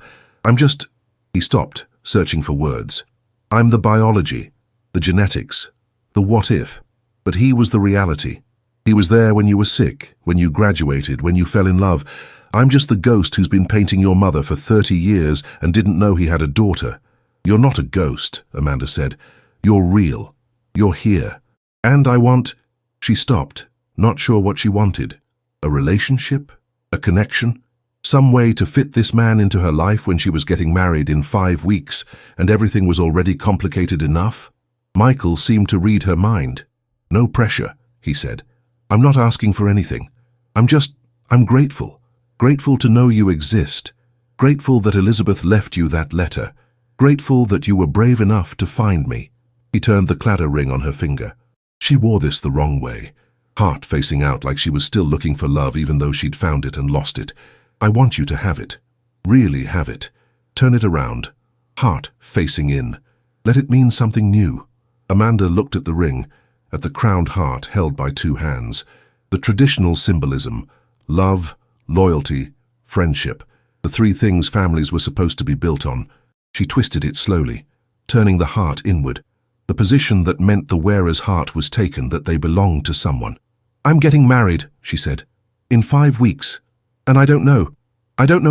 He stopped, searching for words. I'm the biology, the genetics, the what if. But he was the reality. He was there when you were sick, when you graduated, when you fell in love. I'm just the ghost who's been painting your mother for 30 years and didn't know he had a daughter. You're not a ghost, Amanda said. You're real. You're here. And I want... She stopped, not sure what she wanted. A relationship? A connection? Some way to fit this man into her life when she was getting married in 5 weeks and everything was already complicated enough? Michael seemed to read her mind. No pressure, he said. I'm not asking for anything. I'm grateful. Grateful to know you exist. Grateful that Elizabeth left you that letter. Grateful that you were brave enough to find me. He turned the clatter ring on her finger. She wore this the wrong way, heart facing out like she was still looking for love even though she'd found it and lost it. I want you to have it. Really have it. Turn it around. Heart facing in. Let it mean something new. Amanda looked at the ring, at the crowned heart held by 2 hands. The traditional symbolism, love, loyalty, friendship, the 3 things families were supposed to be built on. She twisted it slowly, turning the heart inward, the position that meant the wearer's heart was taken, that they belonged to someone. I'm getting married, she said, in 5 weeks. And I don't know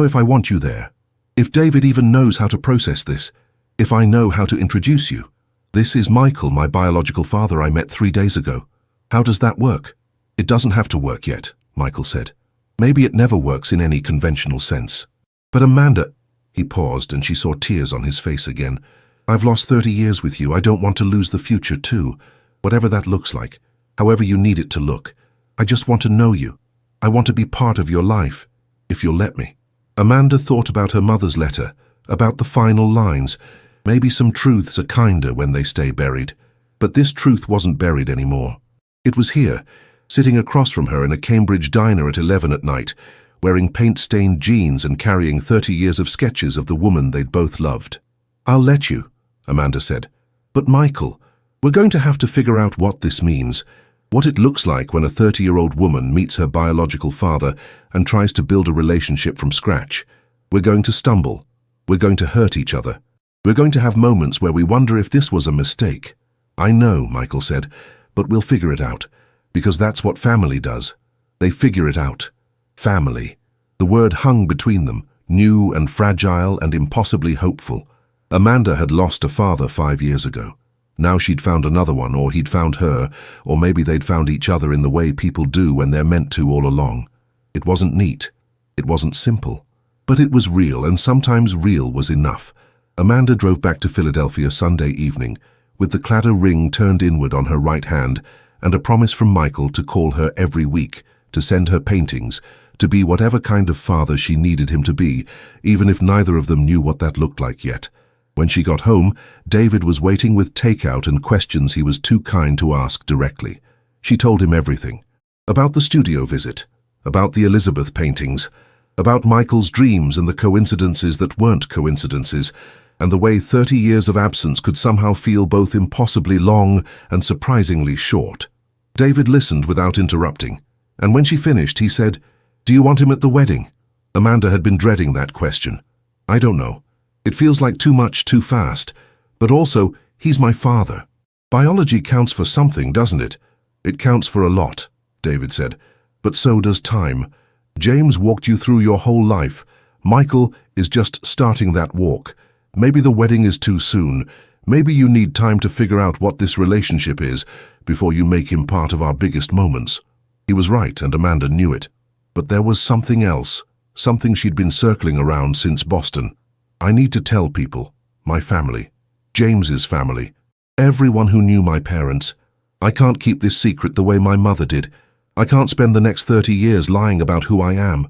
if I want you there. If David even knows how to process this. If I know how to introduce you. This is Michael, my biological father I met 3 days ago. How does that work? It doesn't have to work yet, Michael said. Maybe it never works in any conventional sense. But Amanda... He paused and she saw tears on his face again. I've lost 30 years with you. I don't want to lose the future too. Whatever that looks like. However you need it to look. I just want to know you. I want to be part of your life. If you'll let me. Amanda thought about her mother's letter, about the final lines. Maybe some truths are kinder when they stay buried. But this truth wasn't buried anymore. It was here, sitting across from her in a Cambridge diner at 11 at night, wearing paint-stained jeans and carrying 30 years of sketches of the woman they'd both loved. I'll let you, Amanda said. But Michael, we're going to have to figure out what this means. What it looks like when a 30-year-old woman meets her biological father and tries to build a relationship from scratch. We're going to stumble. We're going to hurt each other. We're going to have moments where we wonder if this was a mistake. I know, Michael said, but we'll figure it out. Because that's what family does. They figure it out. Family. The word hung between them, new and fragile and impossibly hopeful. Amanda had lost a father 5 years ago. Now she'd found another one, or he'd found her, or maybe they'd found each other in the way people do when they're meant to all along. It wasn't neat. It wasn't simple. But it was real, and sometimes real was enough. Amanda drove back to Philadelphia Sunday evening, with the clatter ring turned inward on her right hand, and a promise from Michael to call her every week, to send her paintings, to be whatever kind of father she needed him to be, even if neither of them knew what that looked like yet. When she got home, David was waiting with takeout and questions he was too kind to ask directly. She told him everything. About the studio visit, about the Elizabeth paintings, about Michael's dreams and the coincidences that weren't coincidences, and the way 30 years of absence could somehow feel both impossibly long and surprisingly short. David listened without interrupting, and when she finished, he said, "Do you want him at the wedding?" Amanda had been dreading that question. "I don't know. It feels like too much too fast, but also, he's my father. Biology counts for something, doesn't it?" "It counts for a lot," David said, "but so does time. James walked you through your whole life. Michael is just starting that walk. Maybe the wedding is too soon. Maybe you need time to figure out what this relationship is before you make him part of our biggest moments." He was right, and Amanda knew it. But there was something else, something she'd been circling around since Boston. "I need to tell people, my family, James's family, everyone who knew my parents. I can't keep this secret the way my mother did. I can't spend the next 30 years lying about who I am."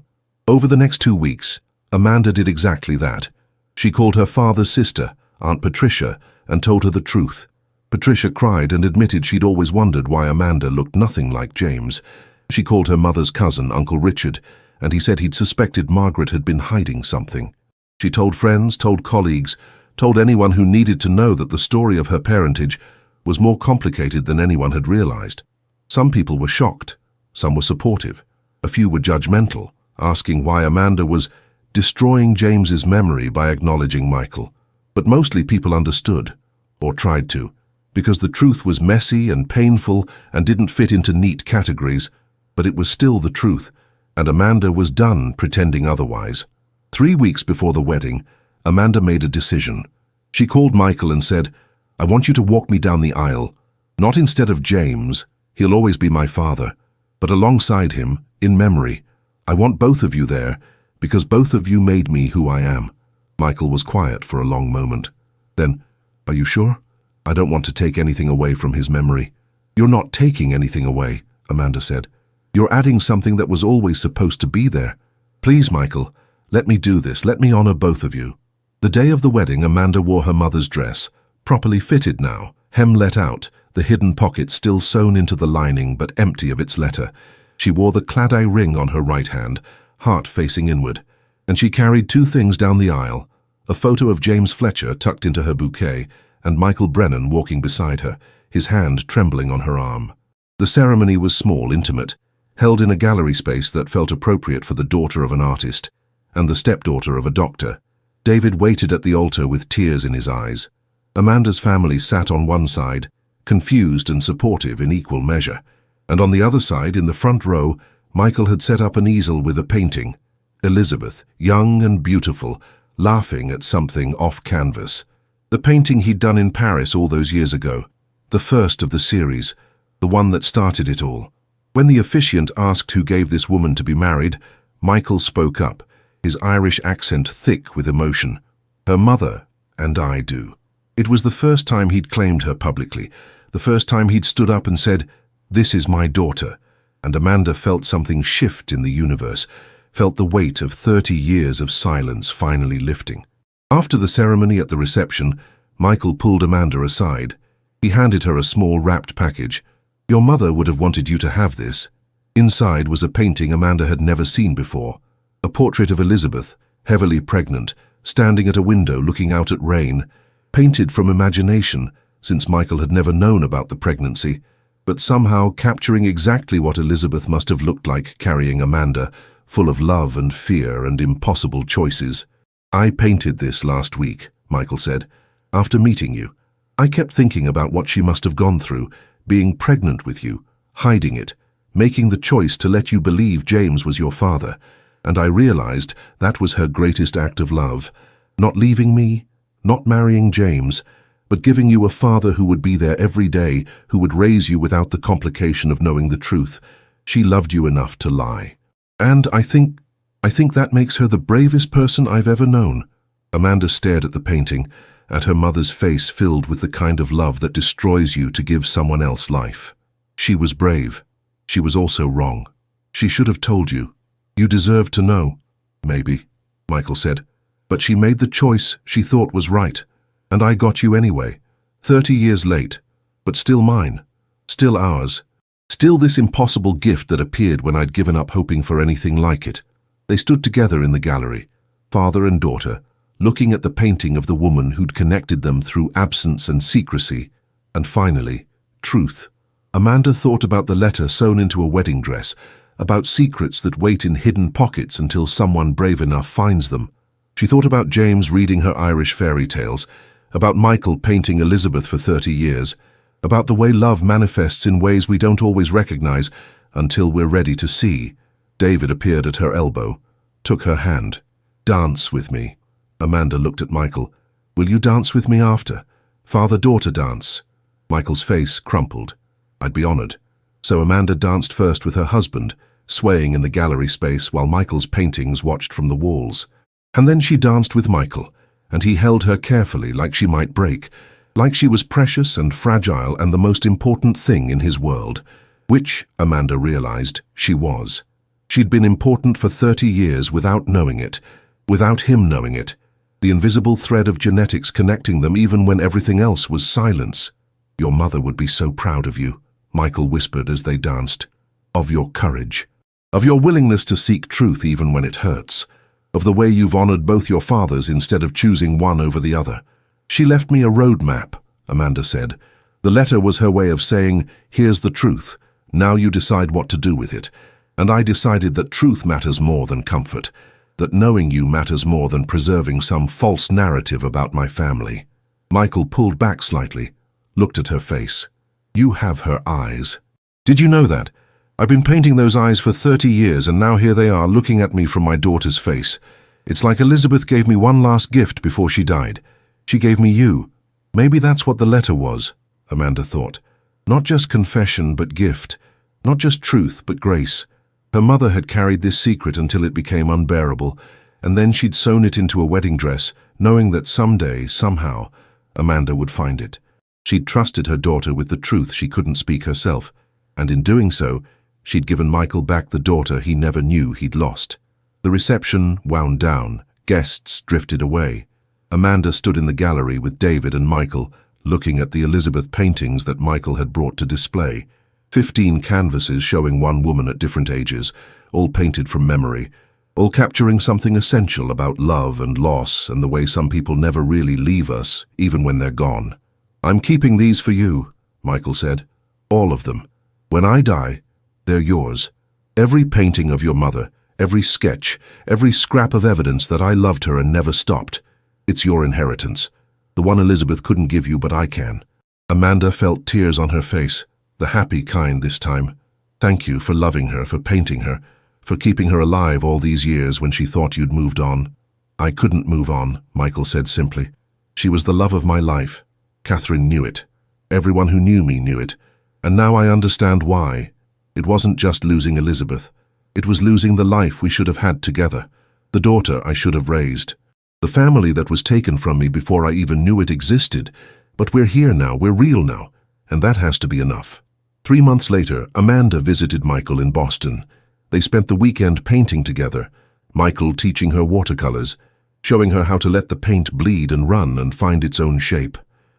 Over the next 2 weeks, Amanda did exactly that. She called her father's sister, Aunt Patricia, and told her the truth. Patricia cried and admitted she'd always wondered why Amanda looked nothing like James. She called her mother's cousin, Uncle Richard, and he said he'd suspected Margaret had been hiding something. She told friends, told colleagues, told anyone who needed to know that the story of her parentage was more complicated than anyone had realized. Some people were shocked, some were supportive, a few were judgmental, asking why Amanda was destroying James's memory by acknowledging Michael. But mostly people understood, or tried to. because the truth was messy and painful and didn't fit into neat categories, but it was still the truth, and Amanda was done pretending otherwise. 3 weeks before the wedding, Amanda made a decision. She called Michael and said, "I want you to walk me down the aisle, not instead of James, he'll always be my father, but alongside him, in memory. I want both of you there, because both of you made me who I am." Michael was quiet for a long moment. Then, "Are you sure? I don't want to take anything away from his memory." "You're not taking anything away," Amanda said. "You're adding something that was always supposed to be there. Please, Michael, let me do this. Let me honor both of you." The day of the wedding, Amanda wore her mother's dress, properly fitted now, hem let out, the hidden pocket still sewn into the lining but empty of its letter. She wore the clad-eye ring on her right hand, heart facing inward, and she carried 2 things down the aisle, a photo of James Fletcher tucked into her bouquet, and Michael Brennan walking beside her, his hand trembling on her arm. The ceremony was small, intimate, held in a gallery space that felt appropriate for the daughter of an artist and the stepdaughter of a doctor. David waited at the altar with tears in his eyes. Amanda's family sat on one side, confused and supportive in equal measure, and on the other side, in the front row, Michael had set up an easel with a painting. Elizabeth, young and beautiful, laughing at something off canvas. The painting he'd done in Paris all those years ago, the first of the series, the one that started it all. When the officiant asked who gave this woman to be married, Michael spoke up, his Irish accent thick with emotion. "Her mother and I do." It was the first time he'd claimed her publicly, the first time he'd stood up and said, "This is my daughter," and Amanda felt something shift in the universe, felt the weight of 30 years of silence finally lifting. After the ceremony at the reception, Michael pulled Amanda aside. He handed her a small wrapped package. "Your mother would have wanted you to have this." Inside was a painting Amanda had never seen before. A portrait of Elizabeth, heavily pregnant, standing at a window looking out at rain, painted from imagination, since Michael had never known about the pregnancy, but somehow capturing exactly what Elizabeth must have looked like carrying Amanda, full of love and fear and impossible choices. "I painted this last week," Michael said, "after meeting you. I kept thinking about what she must have gone through, being pregnant with you, hiding it, making the choice to let you believe James was your father, and I realized that was her greatest act of love, not leaving me, not marrying James, but giving you a father who would be there every day, who would raise you without the complication of knowing the truth. She loved you enough to lie. And I think that makes her the bravest person I've ever known." Amanda stared at the painting, at her mother's face filled with the kind of love that destroys you to give someone else life. She was brave. She was also wrong. She should have told you. "You deserved to know." "Maybe," Michael said. "But she made the choice she thought was right. And I got you anyway. 30 years late. But still mine. Still ours. Still this impossible gift that appeared when I'd given up hoping for anything like it." They stood together in the gallery, father and daughter, looking at the painting of the woman who'd connected them through absence and secrecy, and finally, truth. Amanda thought about the letter sewn into a wedding dress, about secrets that wait in hidden pockets until someone brave enough finds them. She thought about James reading her Irish fairy tales, about Michael painting Elizabeth for 30 years, about the way love manifests in ways we don't always recognize until we're ready to see. David appeared at her elbow, took her hand. "Dance with me." Amanda looked at Michael. "Will you dance with me after? Father-daughter dance." Michael's face crumpled. "I'd be honored." So Amanda danced first with her husband, swaying in the gallery space while Michael's paintings watched from the walls. And then she danced with Michael, and he held her carefully like she might break, like she was precious and fragile and the most important thing in his world, which, Amanda realized, she was. She'd been important for 30 years without knowing it, without him knowing it, the invisible thread of genetics connecting them even when everything else was silence. "Your mother would be so proud of you," Michael whispered as they danced. "Of your courage, of your willingness to seek truth even when it hurts, of the way you've honored both your fathers instead of choosing one over the other." "She left me a roadmap," Amanda said. The letter was her way of saying, "Here's the truth. Now you decide what to do with it. And I decided that truth matters more than comfort, that knowing you matters more than preserving some false narrative about my family." Michael pulled back slightly. looked at her face. "You have her eyes. Did you know that? I've been painting those eyes for 30 years, and now here they are looking at me from my daughter's face. It's like Elizabeth gave me one last gift before she died. She gave me you." Maybe that's what the letter was, Amanda thought. Not just confession, but gift. Not just truth, but grace. Her mother had carried this secret until it became unbearable, and then she'd sewn it into a wedding dress, knowing that someday, somehow, Amanda would find it. She'd trusted her daughter with the truth she couldn't speak herself, and in doing so, she'd given Michael back the daughter he never knew he'd lost. The reception wound down. Guests drifted away. Amanda stood in the gallery with David and Michael, looking at the Elizabeth paintings that Michael had brought to display. 15 canvases showing one woman at different ages, all painted from memory, all capturing something essential about love and loss and the way some people never really leave us, even when they're gone. "I'm keeping these for you," Michael said. "All of them. When I die, they're yours. Every painting of your mother, every sketch, every scrap of evidence that I loved her and never stopped. It's your inheritance. The one Elizabeth couldn't give you, but I can." Amanda felt tears on her face, the happy kind this time. "Thank you for loving her, for painting her, for keeping her alive all these years when she thought you'd moved on." "I couldn't move on," Michael said simply. "She was the love of my life. Catherine knew it. Everyone who knew me knew it. And now I understand why. It wasn't just losing Elizabeth. It was losing the life we should have had together, the daughter I should have raised, the family that was taken from me before I even knew it existed. But we're here now, we're real now, and that has to be enough." 3 months later, Amanda visited Michael in Boston. They spent the weekend painting together, Michael teaching her watercolors, showing her how to let the paint bleed and run and find its own shape.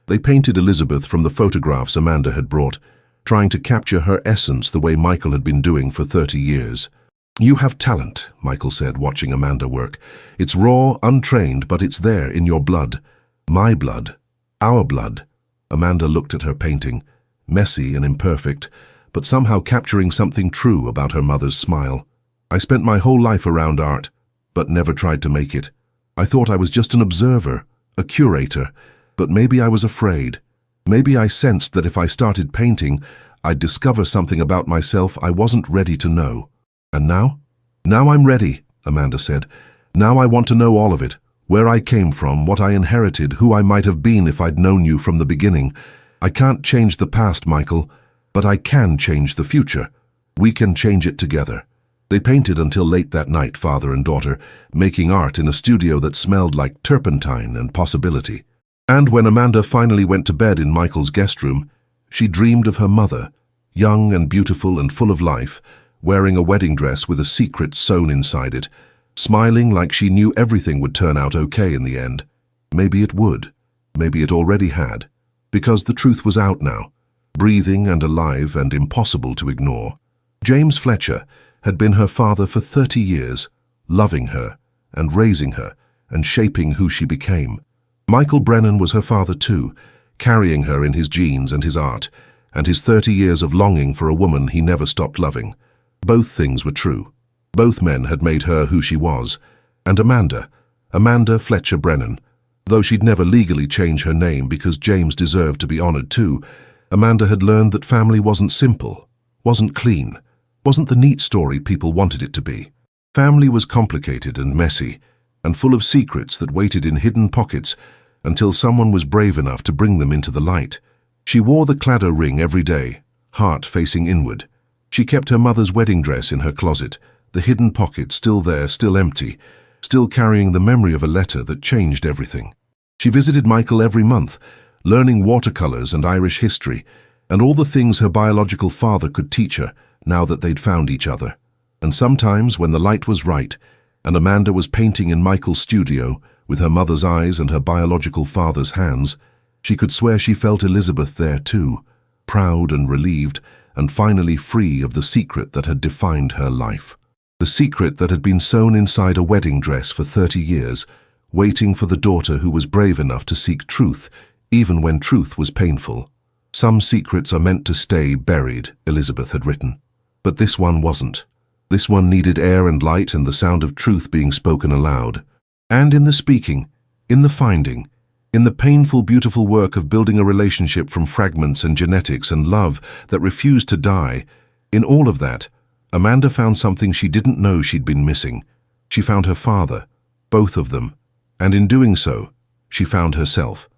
They painted Elizabeth from the photographs Amanda had brought, trying to capture her essence the way Michael had been doing for 30 years. "You have talent," Michael said, watching Amanda work. "It's raw, untrained, but it's there in your blood. My blood. Our blood." Amanda looked at her painting, messy and imperfect, but somehow capturing something true about her mother's smile. "I spent my whole life around art, but never tried to make it. I thought I was just an observer, a curator, but maybe I was afraid. Maybe I sensed that if I started painting, I'd discover something about myself I wasn't ready to know. And now? Now I'm ready," Amanda said. "Now I want to know all of it. Where I came from, what I inherited, who I might have been if I'd known you from the beginning. I can't change the past, Michael, but I can change the future. We can change it together." They painted until late that night, father and daughter, making art in a studio that smelled like turpentine and possibility. And when Amanda finally went to bed in Michael's guest room, she dreamed of her mother, young and beautiful and full of life, wearing a wedding dress with a secret sewn inside it, smiling like she knew everything would turn out okay in the end. Maybe it would. Maybe it already had. Because the truth was out now, breathing and alive and impossible to ignore. James Fletcher had been her father for 30 years, loving her and raising her and shaping who she became. Michael Brennan was her father too, carrying her in his genes and his art, and his 30 years of longing for a woman he never stopped loving. Both things were true. Both men had made her who she was. And Amanda Fletcher Brennan, though she'd never legally change her name because James deserved to be honored too, Amanda had learned that family wasn't simple, wasn't clean, wasn't the neat story people wanted it to be. Family was complicated and messy, and full of secrets that waited in hidden pockets until someone was brave enough to bring them into the light. She wore the Claddagh ring every day, heart facing inward. She kept her mother's wedding dress in her closet, the hidden pocket still there, still empty, still carrying the memory of a letter that changed everything. She visited Michael every month, learning watercolors and Irish history, and all the things her biological father could teach her now that they'd found each other. And sometimes, when the light was right, and Amanda was painting in Michael's studio, with her mother's eyes and her biological father's hands, she could swear she felt Elizabeth there too, proud and relieved, and finally free of the secret that had defined her life. The secret that had been sewn inside a wedding dress for 30 years, waiting for the daughter who was brave enough to seek truth, even when truth was painful. "Some secrets are meant to stay buried," Elizabeth had written. But this one wasn't. This one needed air and light and the sound of truth being spoken aloud. And in the speaking, in the finding, In the painful, beautiful work of building a relationship from fragments and genetics and love that refused to die, in all of that, Amanda found something she didn't know she'd been missing. She found her father, both of them, and in doing so, she found herself.